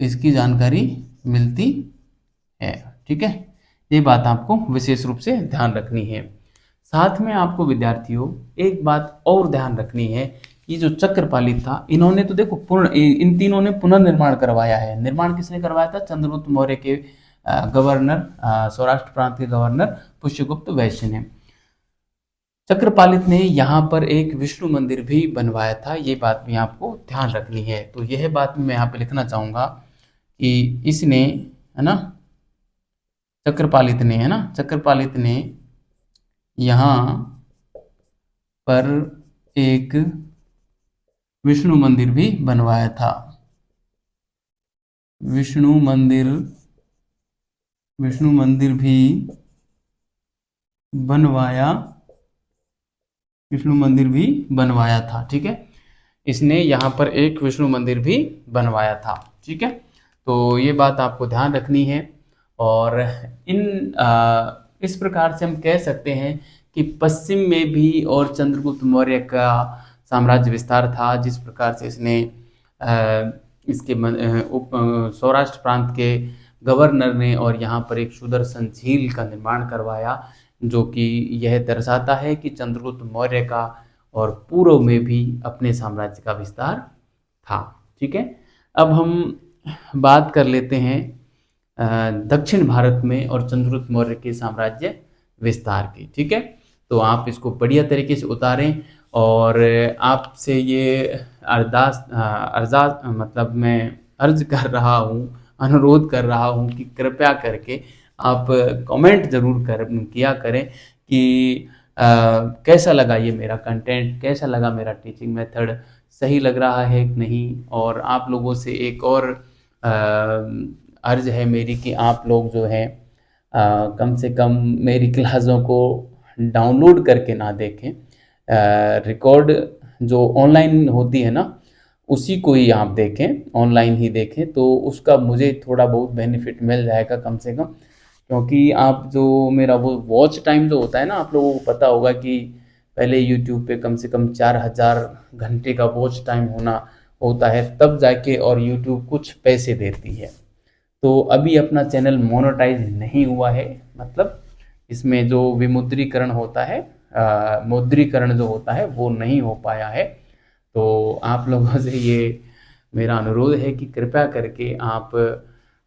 इसकी जानकारी मिलती है। ठीक है, ये बात आपको विशेष रूप से ध्यान रखनी है। साथ में आपको विद्यार्थियों एक बात और ध्यान रखनी है, ये जो चक्रपालित था, इन्होंने तो देखो इन तीनों ने पुनर्निर्माण करवाया है। निर्माण किसने करवाया था? चंद्रगुप्त मौर्य के गवर्नर, सौराष्ट्र प्रांत के गवर्नर पुष्यगुप्त वैश्य ने। चक्रपालित ने यहाँ पर एक विष्णु मंदिर भी बनवाया था, ये बात भी आपको ध्यान रखनी है। तो यह बात मैं यहाँ पे लिखना चाहूंगा कि इसने, है ना, चक्रपालित ने, है ना, चक्रपालित ने यहाँ पर एक विष्णु मंदिर भी बनवाया था। विष्णु मंदिर भी बनवाया था। ठीक है, इसने यहाँ पर एक विष्णु मंदिर भी बनवाया था। ठीक है, तो ये बात आपको ध्यान रखनी है। और इस प्रकार से हम कह सकते हैं कि पश्चिम में भी और चंद्रगुप्त मौर्य का साम्राज्य विस्तार था, जिस प्रकार से इसने इसके सौराष्ट्र प्रांत के गवर्नर ने और यहाँ पर एक सुदर्शन झील का निर्माण करवाया, जो कि यह दर्शाता है कि चंद्रगुप्त मौर्य का और पूर्व में भी अपने साम्राज्य का विस्तार था। ठीक है, अब हम बात कर लेते हैं दक्षिण भारत में और चंद्रगुप्त मौर्य के साम्राज्य विस्तार की। ठीक है, तो आप इसको बढ़िया तरीके से उतारें, और आपसे ये मतलब मैं अर्ज कर रहा हूँ, अनुरोध कर रहा हूँ कि कृपया करके आप कमेंट जरूर किया करें कि कैसा लगा ये मेरा कंटेंट, कैसा लगा मेरा टीचिंग मेथड, सही लग रहा है कि नहीं। और आप लोगों से एक और अर्ज है मेरी कि आप लोग जो है कम से कम मेरी क्लासों को डाउनलोड करके ना देखें, रिकॉर्ड जो ऑनलाइन होती है ना, उसी को ही आप देखें, ऑनलाइन ही देखें, तो उसका मुझे थोड़ा बहुत बेनिफिट मिल जाएगा कम से कम। क्योंकि आप जो मेरा वो वॉच टाइम जो होता है ना, आप लोगों को पता होगा कि पहले यूट्यूब पे कम से कम 4000 घंटे का वॉच टाइम होता है, तब जाके और यूट्यूब कुछ पैसे देती है। तो अभी अपना चैनल मोनेटाइज नहीं हुआ है, मतलब इसमें जो विमुद्रीकरण होता है, मुद्रीकरण जो होता है वो नहीं हो पाया है। तो आप लोगों से ये मेरा अनुरोध है कि कृपया करके आप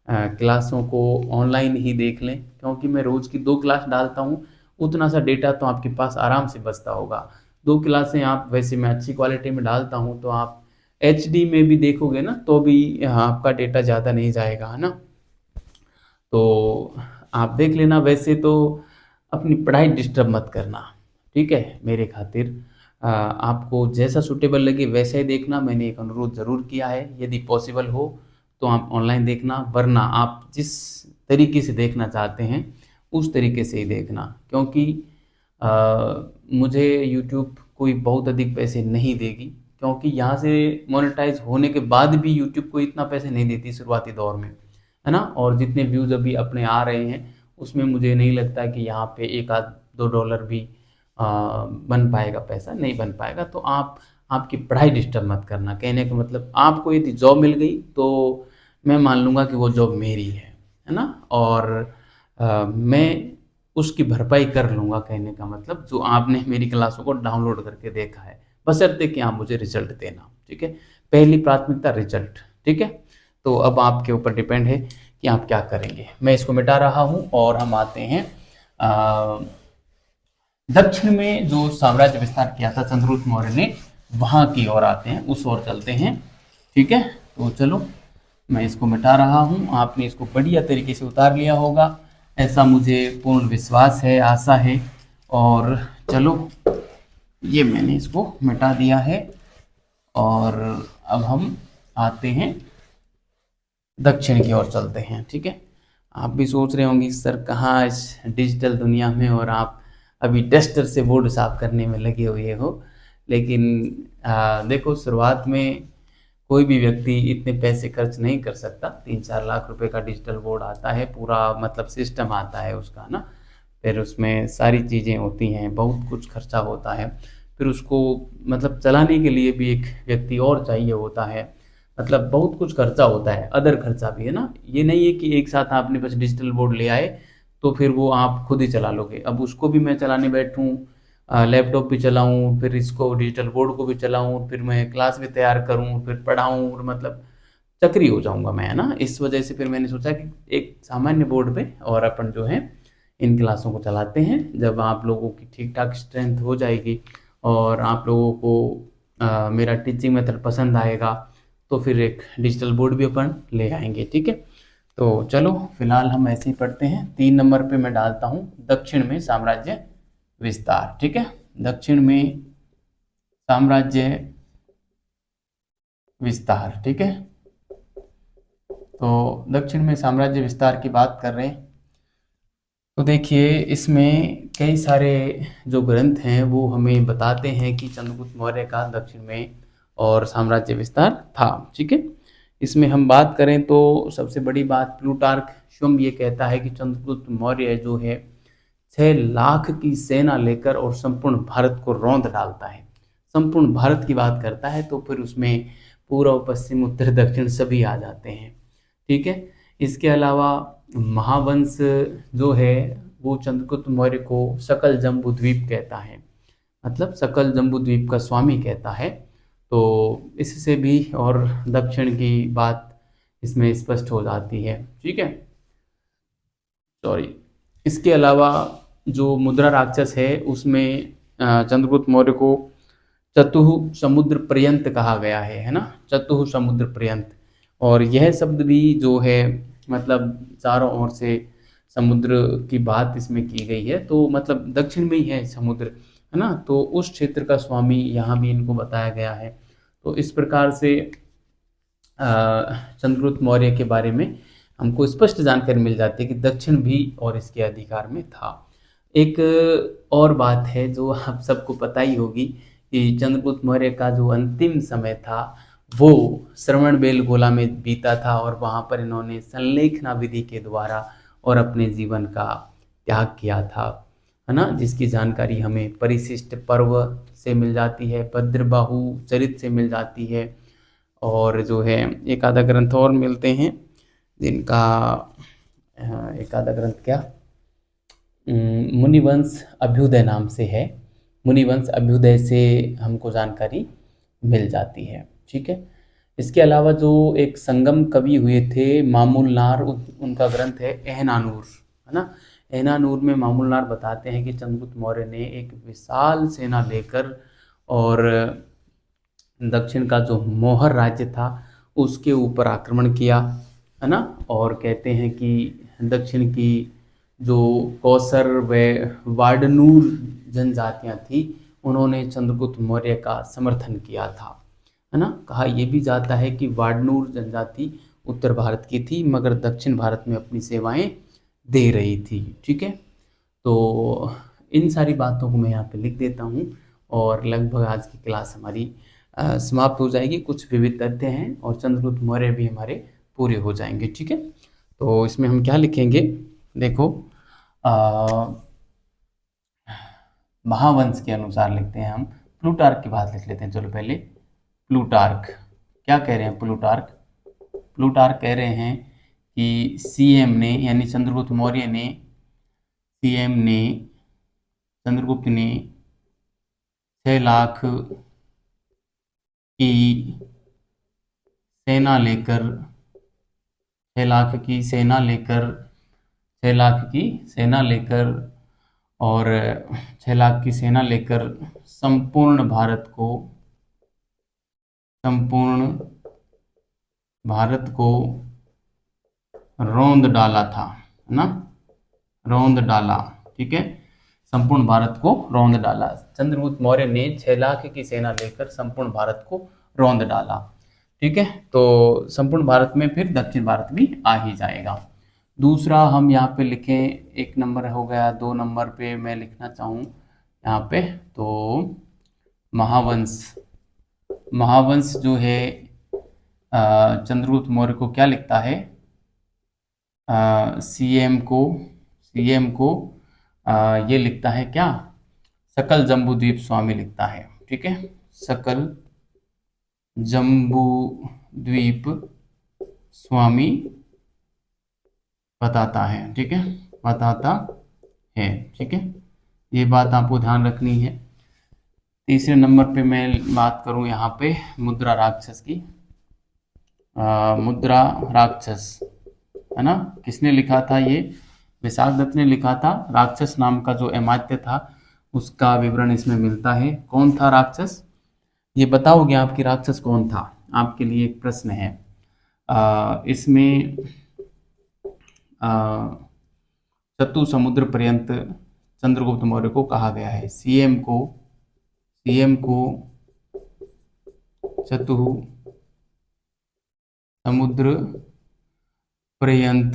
क्लासों को ऑनलाइन ही देख लें, क्योंकि मैं रोज़ की 2 क्लास डालता हूँ, उतना सा डेटा तो आपके पास आराम से बचता होगा। 2 क्लासें आप, वैसे मैं अच्छी क्वालिटी में डालता हूँ, तो आप HD में भी देखोगे ना तो भी आपका डेटा ज़्यादा नहीं जाएगा, है ना। तो आप देख लेना। वैसे तो अपनी पढ़ाई डिस्टर्ब मत करना, ठीक है, मेरे खातिर आपको जैसा सूटेबल लगे वैसा ही देखना। मैंने एक अनुरोध ज़रूर किया है, यदि पॉसिबल हो तो आप ऑनलाइन देखना, वरना आप जिस तरीके से देखना चाहते हैं उस तरीके से ही देखना। क्योंकि मुझे यूट्यूब कोई बहुत अधिक पैसे नहीं देगी, क्योंकि यहाँ से मोनेटाइज होने के बाद भी यूट्यूब को इतना पैसे नहीं देती शुरुआती दौर में, है ना। और जितने व्यूज़ अभी अपने आ रहे हैं उसमें मुझे नहीं लगता कि यहाँ पे $1-2 भी बन पाएगा, पैसा नहीं बन पाएगा। तो आप आपकी पढ़ाई डिस्टर्ब मत करना। कहने का मतलब, आपको यदि जॉब मिल गई तो मैं मान लूँगा कि वो जॉब मेरी है ना, और मैं उसकी भरपाई कर लूँगा। कहने का मतलब, जो आपने मेरी क्लासों को डाउनलोड करके देखा है, बशर्ते कि आप मुझे रिजल्ट देना, ठीक है। पहली प्राथमिकता रिजल्ट, ठीक है। तो अब आपके ऊपर डिपेंड है कि आप क्या करेंगे। मैं इसको मिटा रहा हूँ और हम आते हैं दक्षिण में जो साम्राज्य विस्तार किया था चंद्रगुप्त मौर्य ने, वहाँ की ओर आते हैं, उस ओर चलते हैं, ठीक है। तो चलो, मैं इसको मिटा रहा हूँ, आपने इसको बढ़िया तरीके से उतार लिया होगा, ऐसा मुझे पूर्ण विश्वास है, आशा है। और चलो, ये मैंने इसको मिटा दिया है, और अब हम आते हैं दक्षिण की ओर चलते हैं, ठीक है। आप भी सोच रहे होंगे सर कहाँ इस डिजिटल दुनिया में, और आप अभी टेस्टर से बोर्ड साफ करने में लगे हुए हो। लेकिन देखो, शुरुआत में कोई भी व्यक्ति इतने पैसे खर्च नहीं कर सकता। 3-4 लाख रुपए का डिजिटल बोर्ड आता है, पूरा मतलब सिस्टम आता है उसका ना, फिर उसमें सारी चीज़ें होती हैं, बहुत कुछ खर्चा होता है। फिर उसको मतलब चलाने के लिए भी एक व्यक्ति और चाहिए होता है, मतलब बहुत कुछ खर्चा होता है, अदर खर्चा भी है ना। ये नहीं है कि एक साथ आपने बस डिजिटल बोर्ड ले आए तो फिर वो आप खुद ही चला लोगे। अब उसको भी मैं चलाने बैठूँ लैपटॉप भी चलाऊँ, फिर इसको डिजिटल बोर्ड को भी चलाऊँ, फिर मैं क्लास भी तैयार करूँ, फिर पढ़ाऊँ, और मतलब चक्री हो जाऊँगा मैं, है ना? इस वजह से फिर मैंने सोचा कि एक सामान्य बोर्ड पे और अपन जो है इन क्लासों को चलाते हैं। जब आप लोगों की ठीक-ठाक स्ट्रेंथ हो जाएगी और आप लोगों को मेरा टीचिंग मेथड पसंद आएगा, तो फिर एक डिजिटल बोर्ड भी अपन ले आएँगे, ठीक है? तो चलो फिलहाल हम ऐसे ही पढ़ते हैं। 3 नंबर पे मैं डालता हूँ दक्षिण में साम्राज्य विस्तार, ठीक है? दक्षिण में साम्राज्य विस्तार, ठीक है? तो दक्षिण में साम्राज्य विस्तार की बात कर रहे हैं। तो देखिए इसमें कई सारे जो ग्रंथ हैं वो हमें बताते हैं कि चंद्रगुप्त मौर्य का दक्षिण में और साम्राज्य विस्तार था, ठीक है? इसमें हम बात करें तो सबसे बड़ी बात, प्लूटार्क स्वयं ये कहता है कि चंद्रगुप्त मौर्य जो है 6 लाख की सेना लेकर और संपूर्ण भारत को रौंद डालता है। संपूर्ण भारत की बात करता है तो फिर उसमें पूर्व पश्चिम उत्तर दक्षिण सभी आ जाते हैं, ठीक है? इसके अलावा महावंश जो है वो चंद्रगुप्त मौर्य को सकल जम्बू द्वीप कहता है, मतलब सकल जम्बू द्वीप का स्वामी कहता है। तो इससे भी और दक्षिण की बात इसमें स्पष्ट हो जाती है, ठीक है? सॉरी। इसके अलावा जो मुद्रा राक्षस है उसमें चंद्रगुप्त मौर्य को चतुः समुद्र पर्यंत कहा गया है ना? चतुः समुद्र पर्यंत। और यह शब्द भी जो है मतलब चारों ओर से समुद्र की बात इसमें की गई है, तो मतलब दक्षिण में ही है समुद्र, है ना? तो उस क्षेत्र का स्वामी यहाँ भी इनको बताया गया है। तो इस प्रकार से चंद्रगुप्त मौर्य के बारे में हमको स्पष्ट जानकारी मिल जाती है कि दक्षिण भी और इसके अधिकार में था। एक और बात है जो आप सबको पता ही होगी कि चंद्रगुप्त मौर्य का जो अंतिम समय था वो श्रवण बेलगोला में बीता था, और वहाँ पर इन्होंने संलेखना विधि के द्वारा और अपने जीवन का त्याग किया था, है ना? जिसकी जानकारी हमें परिशिष्ट पर्व से मिल जाती है, भद्रबाहु चरित से मिल जाती है, और जो है एक आधा ग्रंथ और मिलते हैं जिनका एक आधा ग्रंथ क्या, मुनिवंश अभ्युदय नाम से है। मुनिवंश अभ्युदय से हमको जानकारी मिल जाती है, ठीक है? इसके अलावा जो एक संगम कवि हुए थे मामूल नार, उनका ग्रंथ है एहनानूर, है ना? एहनानूर में मामूल नार बताते हैं कि चंद्रगुप्त मौर्य ने एक विशाल सेना लेकर और दक्षिण का जो मौहर राज्य था उसके ऊपर आक्रमण किया, है ना? और कहते हैं कि दक्षिण की जो कौसर व वाडनूर जनजातियां थी उन्होंने चंद्रगुप्त मौर्य का समर्थन किया था, है ना? कहा यह भी जाता है कि वाडनूर जनजाति उत्तर भारत की थी मगर दक्षिण भारत में अपनी सेवाएं दे रही थी, ठीक है? तो इन सारी बातों को मैं यहाँ पे लिख देता हूँ और लगभग आज की क्लास हमारी समाप्त हो जाएगी। कुछ विविध तथ्य हैं और चंद्रगुप्त मौर्य भी हमारे पूरे हो जाएंगे, ठीक है? तो इसमें हम क्या लिखेंगे, देखो महावंश के अनुसार लिखते हैं हम। प्लूटार्क की बात लिख लेते हैं, चलो पहले प्लूटार्क क्या कह रहे हैं। प्लूटार्क कह रहे हैं कि सीएम ने यानी चंद्रगुप्त मौर्य ने, सीएम ने, चंद्रगुप्त ने 6 लाख की सेना लेकर 6 लाख की सेना लेकर 6 लाख की सेना लेकर और 6 लाख की सेना लेकर संपूर्ण भारत को रौंद डाला था, है ना? रौंद डाला, ठीक है? संपूर्ण भारत को रौंद डाला। चंद्रगुप्त मौर्य ने 6 लाख की सेना लेकर संपूर्ण भारत को रौंद डाला, ठीक है? तो संपूर्ण भारत में फिर दक्षिण भारत भी आ ही जाएगा। दूसरा हम यहाँ पे लिखें, 1 नंबर हो गया। 2 नंबर पे मैं लिखना चाहूँ यहाँ पे तो महावंश। महावंश जो है चंद्रगुप्त मौर्य को क्या लिखता है, सीएम को ये लिखता है क्या, सकल जम्बूद्वीप स्वामी लिखता है, ठीक है? सकल जम्बूद्वीप स्वामी बताता है, ठीक है? बताता है, ठीक है? ये बात आपको ध्यान रखनी है। तीसरे नंबर पे मैं बात करूं यहाँ पे मुद्रा राक्षस की। मुद्रा राक्षस, है ना, किसने लिखा था ये? विशाख दत्त ने लिखा था। राक्षस नाम का जो अमात्य था उसका विवरण इसमें मिलता है। कौन था राक्षस, ये बताओगे आप कि राक्षस कौन था? आपके लिए एक प्रश्न है। इसमें चतु समुद्र पर्यंत चंद्रगुप्त मौर्य को कहा गया है। सीएम को चतु समुद्र पर्यंत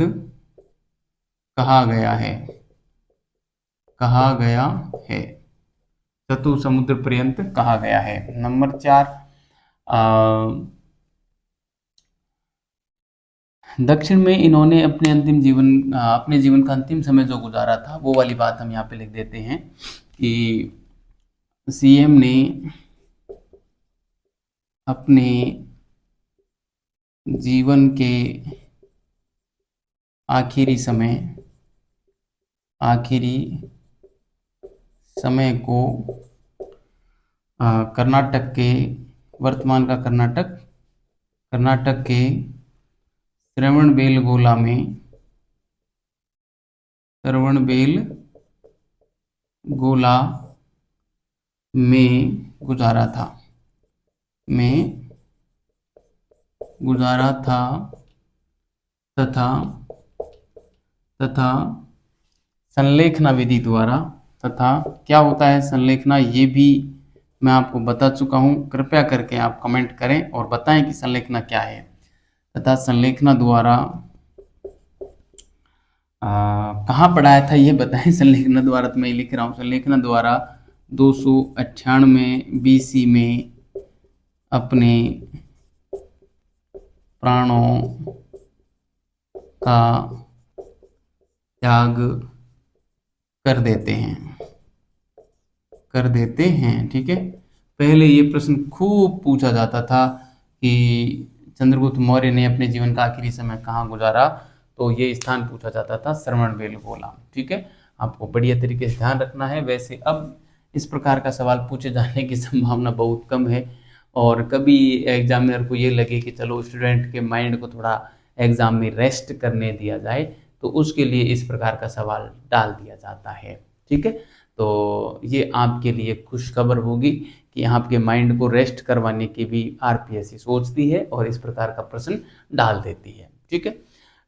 कहा गया है, चतु समुद्र पर्यंत कहा गया है। नंबर 4, दक्षिण में इन्होंने अपने जीवन का अंतिम समय जो गुजारा था, वो वाली बात हम यहाँ पे लिख देते हैं कि सीएम ने अपने जीवन के आखिरी समय को कर्नाटक के, वर्तमान का कर्नाटक के श्रवणबेलगोला में गुजारा था तथा संलेखना विधि द्वारा, तथा क्या होता है संलेखना, ये भी मैं आपको बता चुका हूँ। कृपया करके आप कमेंट करें और बताएं कि संलेखना क्या है। तथा संलेखना द्वारा कहाँ पढ़ाया था ये बताएं। संलेखना द्वारा तो मैं लिख रहा हूँ। संलेखना द्वारा 298 BC में अपने प्राणों का त्याग कर देते हैं। ठीक है, पहले ये प्रश्न खूब पूछा जाता था कि चंद्रगुप्त मौर्य ने अपने जीवन का आखिरी समय कहाँ गुजारा, तो ये स्थान पूछा जाता था श्रवणबेलगोला। ठीक है, आपको बढ़िया तरीके से ध्यान रखना है। वैसे अब इस प्रकार का सवाल पूछे जाने की संभावना बहुत कम है, और कभी एग्जामिनर को ये लगे कि चलो स्टूडेंट के माइंड को थोड़ा एग्जाम में रेस्ट करने दिया जाए, तो उसके लिए इस प्रकार का सवाल डाल दिया जाता है। ठीक है, तो ये आपके लिए खुशखबर होगी कि आपके माइंड को रेस्ट करवाने की भी आरपीएससी सोचती है और इस प्रकार का प्रश्न डाल देती है। ठीक है,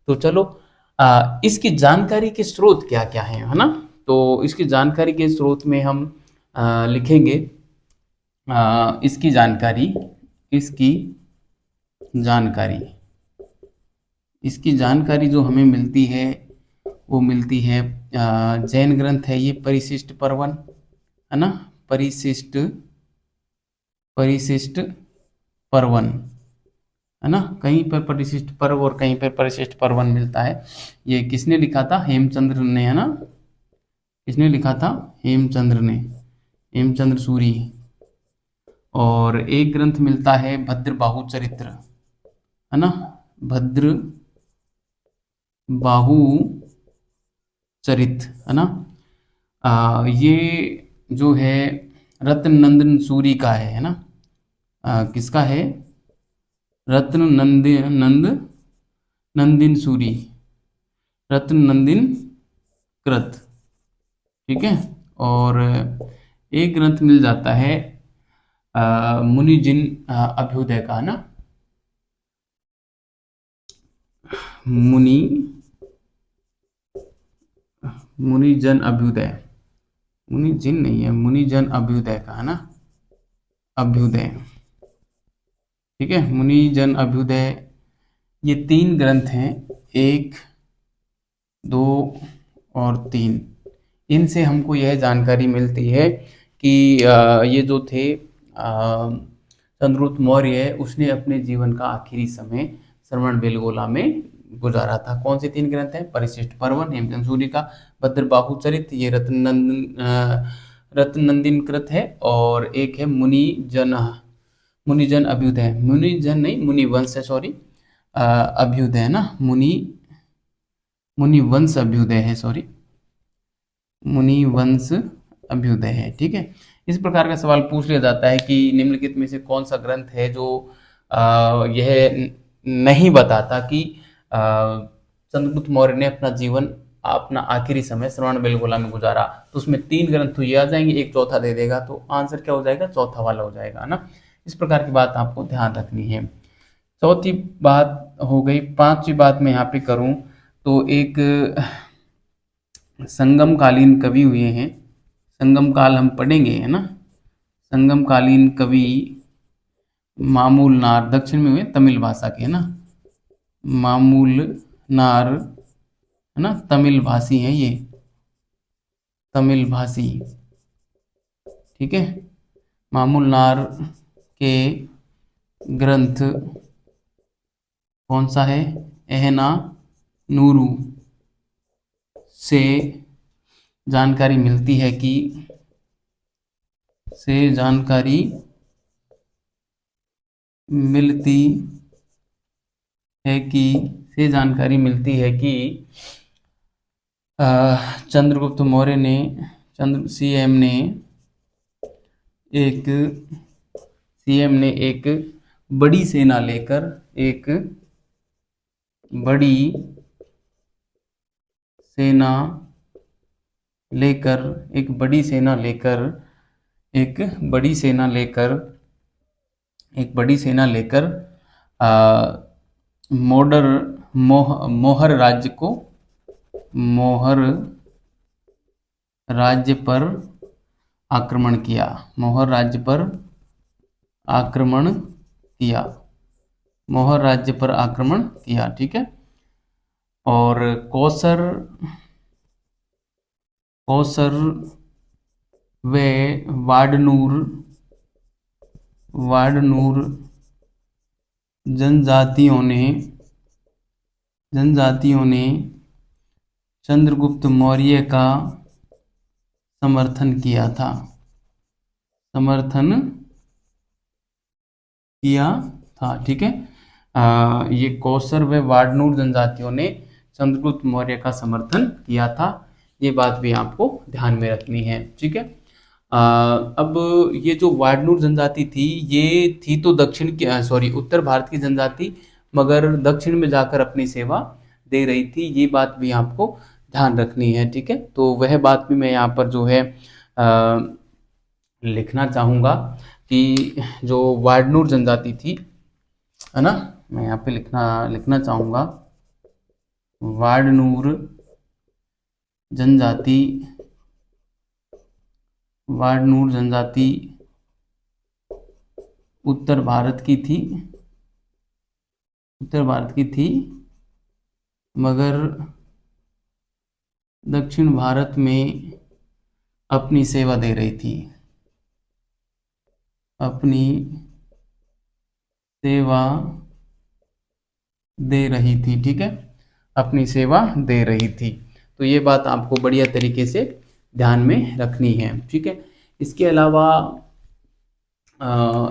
तो चलो इसकी जानकारी के स्रोत क्या क्या है ना। तो इसकी जानकारी के स्रोत में हम लिखेंगे इसकी जानकारी जो हमें मिलती है वो मिलती है जैन ग्रंथ है ये परिशिष्ट पर्वन, है ना, परिशिष्ट पर्वन, है ना, कहीं पर परिशिष्ट पर्व और कहीं पर परिशिष्ट पर्वन मिलता है। ये किसने लिखा था? हेमचंद्र ने, है ना, किसने लिखा था? हेमचंद्र सूरी। और एक ग्रंथ मिलता है भद्रबाहु चरित्र, है ना, भद्रबाहु चरित, है ना। ये जो है रत्ननंदन सूरी का है ना। किसका है? नंदिन सूरी, रत्ननंदिन कृत। ठीक है, और एक ग्रंथ मिल जाता है मुनिजिन अभ्युदय का, है ना, मुनिजन अभ्युदय, मुनिजिन नहीं है, मुनिजन अभ्युदय का, है ना, अभ्युदय। ठीक है, मुनिजन अभ्युदय। ये 3 ग्रंथ हैं, 1, 2 और 3। इनसे हमको यह जानकारी मिलती है कि ये जो थे चंद्रगुप्त मौर्य, उसने अपने जीवन का आखिरी समय श्रवणबेलगोला में गुजारा था। कौन से 3 ग्रंथ हैं? परिशिष्ट पर्वन हेमचंद्र सूरी का, भद्रबाहु चरित ये रत्ननंदिन कृत है, और एक है मुनिजन अभ्युदय, मुनिजन नहीं मुनिवंश है, सॉरी, अभ्युदय है ना, मुनिवंश अभ्युदय है, सॉरी, मुनिवंश अभ्युदय है। ठीक है, इस प्रकार का सवाल पूछ लिया जाता है कि निम्नलिखित में से कौन सा ग्रंथ है जो यह नहीं बताता कि चंद्रगुप्त मौर्य ने अपना जीवन, अपना आखिरी समय श्रवण बेलगोला में गुजारा। तो उसमें 3 ग्रंथ तो ये आ जाएंगे, एक चौथा दे देगा, तो आंसर क्या हो जाएगा, चौथा वाला हो जाएगा, है ना। इस प्रकार की बात आपको ध्यान रखनी है। चौथी बात हो गई। पांचवी बात मैं यहाँ पे करूँ तो एक संगम कालीन कवि हुए हैं, संगम काल हम पढ़ेंगे, है ना। संगम कालीन कवि मामूल नार, दक्षिण में हुए, तमिल भाषा के, है ना। मामूल नार, है ना, तमिल भाषी हैं ये, तमिल भाषी। ठीक है, मामूल नार के ग्रंथ कौन सा है, एहना नूरू से जानकारी मिलती है कि मिलती है कि से जानकारी मिलती है कि चंद्रगुप्त मौर्य ने सीएम ने एक बड़ी सेना लेकर एक बड़ी सेना लेकर एक बड़ी सेना लेकर एक बड़ी सेना लेकर एक बड़ी सेना लेकर मोहर राज्य पर आक्रमण किया। मोहर राज्य पर आक्रमण किया। मोहर राज्य पर आक्रमण किया। ठीक है, और कौसर व वाडनूर जनजातियों ने चंद्रगुप्त मौर्य का समर्थन किया था। ठीक है, ये कौसर व वाडनूर जनजातियों ने चंद्रगुप्त मौर्य का समर्थन किया था। ये बात भी आपको ध्यान में रखनी है। ठीक है, अब ये जो वाडनूर जनजाति थी, ये थी तो उत्तर भारत की जनजाति, मगर दक्षिण में जाकर अपनी सेवा दे रही थी। ये बात भी आपको ध्यान रखनी है। ठीक है, तो वह बात भी मैं यहाँ पर जो है लिखना चाहूँगा कि जो वाडनूर जनजाति थी, है ना, मैं यहाँ पे लिखना चाहूँगा, वाडनूर जनजाति उत्तर भारत की थी, मगर दक्षिण भारत में अपनी सेवा दे रही थी। ठीक है, अपनी सेवा दे रही थी। तो ये बात आपको बढ़िया तरीके से ध्यान में रखनी है। ठीक है, इसके अलावा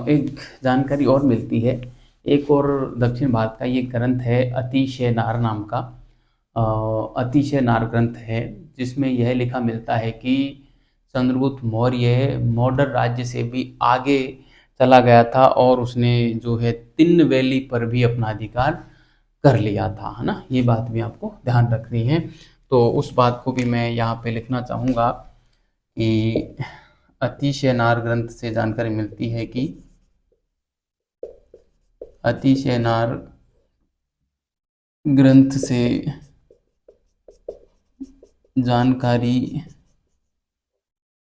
एक जानकारी और मिलती है, एक और दक्षिण भारत का ये ग्रंथ है अतिशय नार नाम का। अतिशय नार ग्रंथ है, जिसमें यह लिखा मिलता है कि चंद्रगुप्त मौर्य मौर्य राज्य से भी आगे चला गया था और उसने जो है तिन्नवैली पर भी अपना अधिकार कर लिया था, है ना। ये बात भी आपको ध्यान रखनी है। तो उस बात को भी मैं यहाँ पे लिखना चाहूँगा कि अतिशय नार ग्रंथ से जानकारी मिलती है कि अतिशय नार ग्रंथ से जानकारी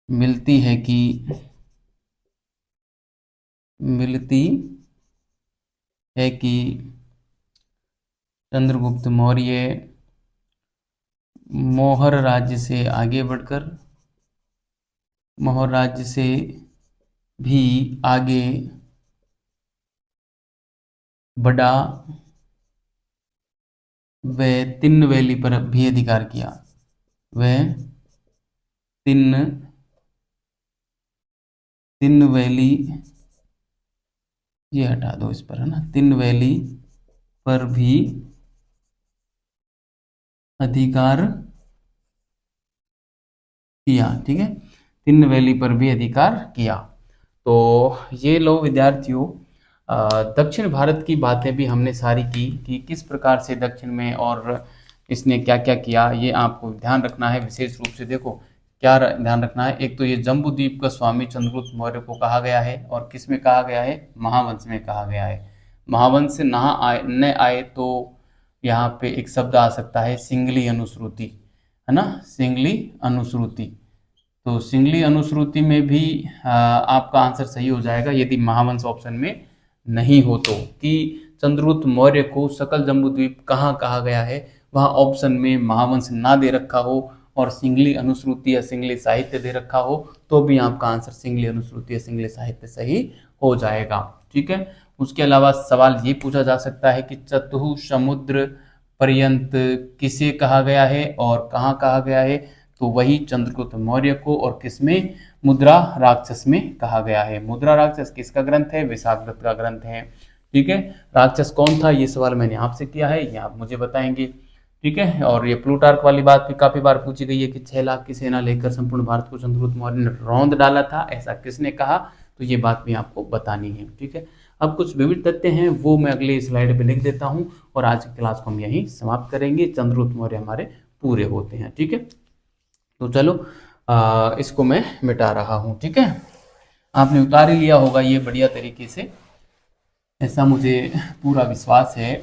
मिलती है कि चंद्रगुप्त मौर्य मोहर राज्य से आगे बढ़कर मोहर राज्य से भी आगे बढ़ा व तिन्नवैली पर भी अधिकार किया। वह तिन्नवैली, ये हटा दो इस पर, है ना, तिन्नवैली पर भी अधिकार किया। ठीक है, तिरुनेलवेली पर भी अधिकार किया। तो ये लो विद्यार्थियों, दक्षिण भारत की बातें भी हमने सारी की कि किस प्रकार से दक्षिण में और इसने क्या क्या किया, ये आपको ध्यान रखना है विशेष रूप से। देखो क्या ध्यान रखना है, एक तो ये जम्बू द्वीप का स्वामी चंद्रगुप्त मौर्य को कहा गया है, और किस में कहा गया है, महावंश में कहा गया है। महावंश से नहा आए न आए तो यहाँ पे एक शब्द आ सकता है सिंगली अनुश्रुति, है ना, सिंगली अनुश्रुति। तो सिंगली अनुश्रुति में भी आपका आंसर सही हो जाएगा यदि महावंश ऑप्शन में नहीं हो तो, कि चंद्रगुप्त मौर्य को सकल जम्बूद्वीप कहाँ कहा गया है, वहाँ ऑप्शन में महावंश ना दे रखा हो और सिंगली अनुश्रुति या सिंगली साहित्य दे रखा हो, तो भी आपका आंसर सिंगली अनुश्रुति या सिंगली साहित्य सही हो जाएगा। ठीक है। उसके अलावा सवाल ये पूछा जा सकता है कि चतुसमुद्र पर्यंत किसे कहा गया है और कहाँ कहा गया है, तो वही चंद्रगुप्त मौर्य को, और किसमें, मुद्रा राक्षस में कहा गया है। मुद्रा राक्षस किसका ग्रंथ है, विशाखदत्त का ग्रंथ है। ठीक है। राक्षस कौन था, ये सवाल मैंने आपसे किया है, ये आप मुझे बताएंगे। ठीक है। और ये प्लूटार्क वाली बात भी काफी बार पूछी गई है कि 6 लाख की सेना लेकर संपूर्ण भारत को चंद्रगुप्त मौर्य ने रौंद डाला था, ऐसा किसने कहा, तो ये बात भी आपको बतानी है। ठीक है। अब कुछ विविध तथ्य हैं वो मैं अगले स्लाइड पे लिख देता हूँ, और आज की क्लास को हम यहीं समाप्त करेंगे। चंद्रगुप्त मौर्य हमारे पूरे होते हैं। ठीक है। तो चलो इसको मैं मिटा रहा हूँ। ठीक है। आपने उतार ही लिया होगा ये बढ़िया तरीके से, ऐसा मुझे पूरा विश्वास है।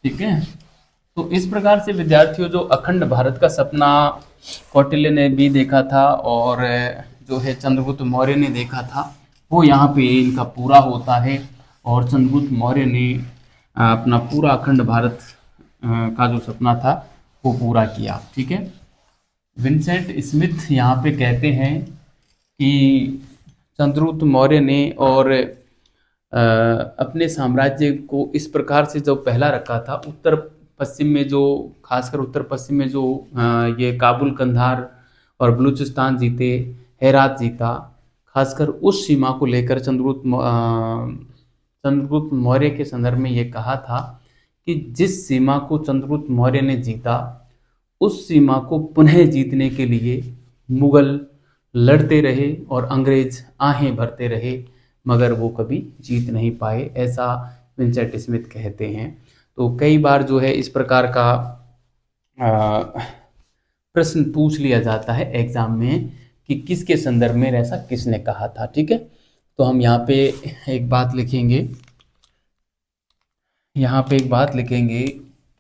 ठीक है। तो इस प्रकार से विद्यार्थियों, जो अखंड भारत का सपना कौटिल्य ने भी देखा था और जो है चंद्रगुप्त मौर्य ने देखा था, वो यहाँ पे इनका पूरा होता है। और चंद्रगुप्त मौर्य ने अपना पूरा अखंड भारत का जो सपना था वो पूरा किया। ठीक है। विंसेंट स्मिथ यहाँ पे कहते हैं कि चंद्रगुप्त मौर्य ने और अपने साम्राज्य को इस प्रकार से जो पहला रखा था, उत्तर पश्चिम में जो, खासकर उत्तर पश्चिम में जो ये काबुल, कंधार और बलूचिस्तान जीते, हेरात जीता, खासकर उस सीमा को लेकर चंद्रगुप्त मौर्य के संदर्भ में ये कहा था कि जिस सीमा को चंद्रगुप्त मौर्य ने जीता, उस सीमा को पुनः जीतने के लिए मुगल लड़ते रहे और अंग्रेज आहें भरते रहे, मगर वो कभी जीत नहीं पाए, ऐसा विंसेंट स्मिथ कहते हैं। तो कई बार जो है इस प्रकार का प्रश्न पूछ लिया जाता है एग्जाम में कि किसके संदर्भ में ऐसा किसने कहा था। ठीक है। तो हम यहाँ पे एक बात लिखेंगे, यहाँ पे एक बात लिखेंगे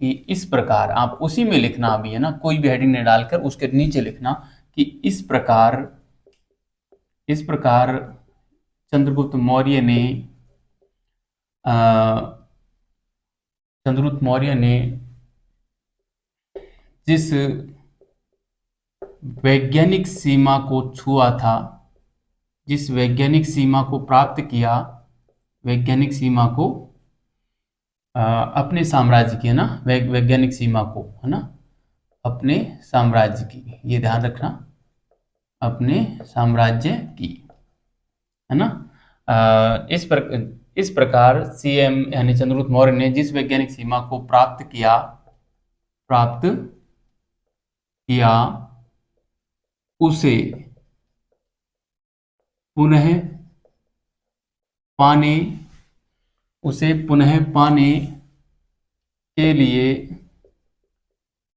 कि इस प्रकार, आप उसी में लिखना अभी, है ना, कोई भी हेडिंग नहीं डालकर उसके नीचे लिखना कि इस प्रकार चंद्रगुप्त मौर्य ने जिस वैज्ञानिक सीमा को छुआ था, जिस वैज्ञानिक सीमा को प्राप्त किया, वैज्ञानिक सीमा को अपने साम्राज्य की, है ना, वैज्ञानिक सीमा को, है ना, अपने साम्राज्य की, ये ध्यान रखना, अपने साम्राज्य की, है ना। इस प्रकार सीएम यानी चंद्रगुप्त मौर्य ने जिस वैज्ञानिक सीमा को प्राप्त किया उसे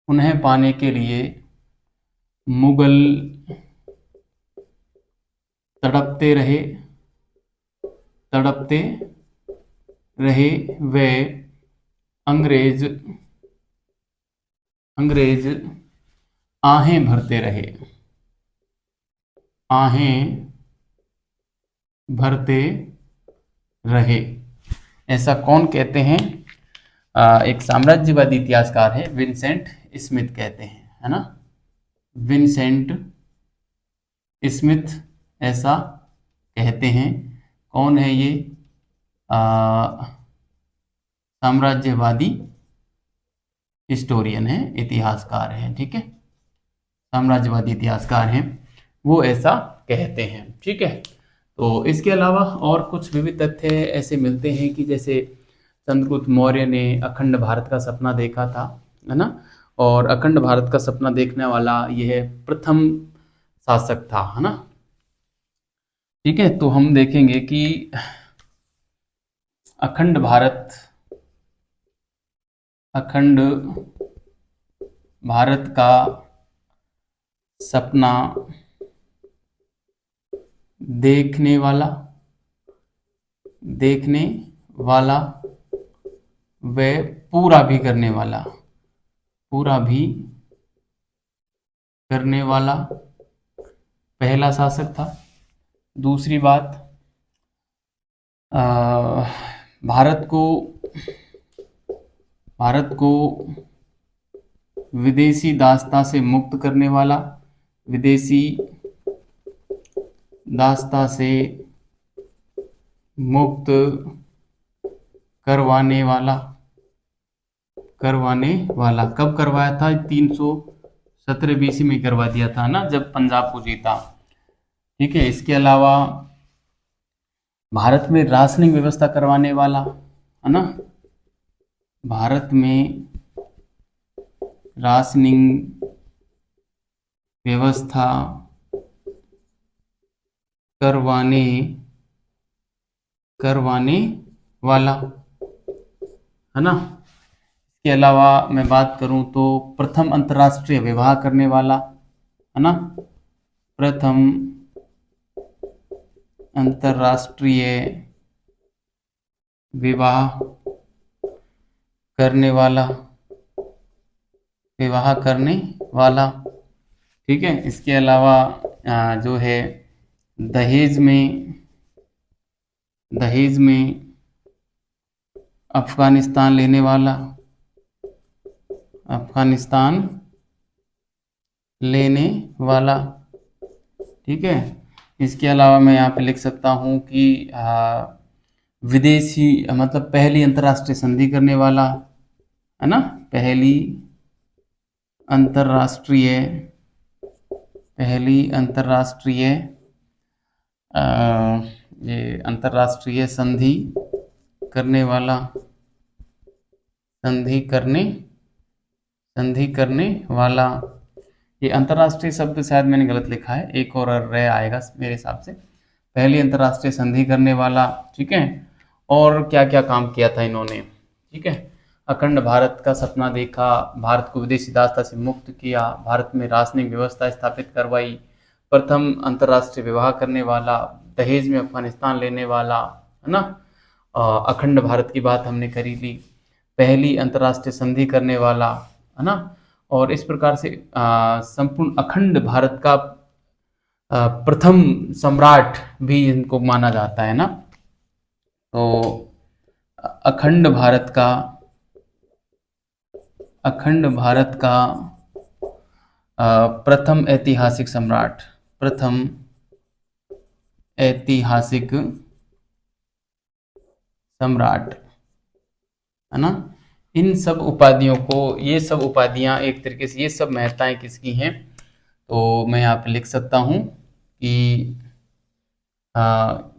पुनः पाने के लिए मुगल तड़पते रहे वे अंग्रेज आहें भरते रहे, ऐसा कौन कहते हैं, एक साम्राज्यवादी इतिहासकार है विंसेंट स्मिथ कहते हैं, है ना, विंसेंट स्मिथ ऐसा कहते हैं। कौन है ये, साम्राज्यवादी हिस्टोरियन है, इतिहासकार है। ठीक है। साम्राज्यवादी इतिहासकार हैं, वो ऐसा कहते हैं। ठीक है। तो इसके अलावा और कुछ विविध तथ्य ऐसे मिलते हैं कि जैसे चंद्रगुप्त मौर्य ने अखंड भारत का सपना देखा था, है ना, और अखंड भारत का सपना देखने वाला यह प्रथम शासक था, है ना, ठीक है, तो हम देखेंगे कि अखंड भारत, अखंड भारत का सपना देखने वाला, देखने वाला व पूरा भी करने वाला, पूरा भी करने वाला पहला शासक था। दूसरी बात, भारत को, भारत को विदेशी दासता से मुक्त करने वाला, विदेशी दासता से मुक्त करवाने वाला, करवाने वाला। कब करवाया था? 317 BC में करवा दिया था ना, जब पंजाब को जीता। ठीक है, इसके अलावा भारत में राशनिंग व्यवस्था करवाने वाला, है ना, भारत में राशनिंग व्यवस्था करवाने करवाने वाला, है ना। इसके अलावा मैं बात करूं तो प्रथम अंतर्राष्ट्रीय विवाह करने वाला, है ना, प्रथम अंतर्राष्ट्रीय विवाह करने वाला, विवाह करने वाला। ठीक है, इसके अलावा जो है दहेज में, दहेज में अफगानिस्तान लेने वाला, अफगानिस्तान लेने वाला। ठीक है, इसके अलावा मैं यहाँ पे लिख सकता हूँ कि विदेशी, मतलब पहली अंतर्राष्ट्रीय संधि करने वाला, है ना, पहली अंतर्राष्ट्रीय, पहली अंतर्राष्ट्रीय ये अंतर्राष्ट्रीय संधि करने वाला, संधि करने वाला। ये अंतर्राष्ट्रीय शब्द शायद मैंने गलत लिखा है, एक और रह आएगा मेरे हिसाब से। पहली अंतर्राष्ट्रीय संधि करने वाला। ठीक है, और क्या क्या काम किया था इन्होंने? ठीक है, अखंड भारत का सपना देखा, भारत को विदेशी दासता से मुक्त किया, भारत में राशनिंग व्यवस्था स्थापित करवाई, प्रथम अंतर्राष्ट्रीय विवाह करने वाला, दहेज में अफगानिस्तान लेने वाला, है ना, अखंड भारत की बात हमने करी ली, पहली अंतर्राष्ट्रीय संधि करने वाला, है ना। और इस प्रकार से संपूर्ण अखंड भारत का प्रथम सम्राट भी इनको माना जाता है ना। तो अखंड भारत का, अखंड भारत का प्रथम ऐतिहासिक सम्राट, प्रथम ऐतिहासिक सम्राट, है ना। इन सब उपाधियों को, ये सब उपाधियां एक तरीके से, ये सब महत्ताएं किसकी हैं? तो मैं यहाँ पे लिख सकता हूँ कि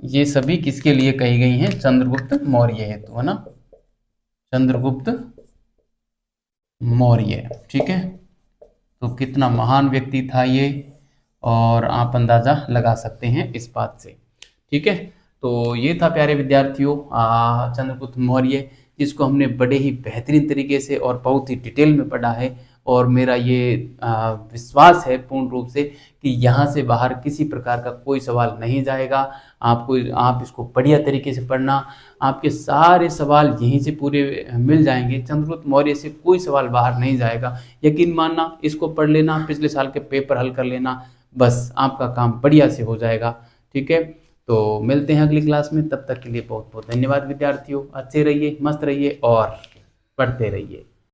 ये सभी किसके लिए कही गई हैं? चंद्रगुप्त मौर्य हेतु, है ना, चंद्रगुप्त मौर्य। ठीक है, तो कितना महान व्यक्ति था ये, और आप अंदाजा लगा सकते हैं इस बात से। ठीक है, तो ये था प्यारे विद्यार्थियों चंद्रगुप्त मौर्य, जिसको हमने बड़े ही बेहतरीन तरीके से और बहुत ही डिटेल में पढ़ा है। और मेरा ये विश्वास है पूर्ण रूप से कि यहाँ से बाहर किसी प्रकार का कोई सवाल नहीं जाएगा। आप इसको बढ़िया तरीके से पढ़ना, आपके सारे सवाल यहीं से पूरे मिल जाएंगे। चंद्रगुप्त मौर्य से कोई सवाल बाहर नहीं जाएगा, यकीन मानना। इसको पढ़ लेना, पिछले साल के पेपर हल कर लेना, बस आपका काम बढ़िया से हो जाएगा। ठीक है, तो मिलते हैं अगली क्लास में, तब तक के लिए बहुत बहुत धन्यवाद विद्यार्थियों। अच्छे रहिए, मस्त रहिए और पढ़ते रहिए।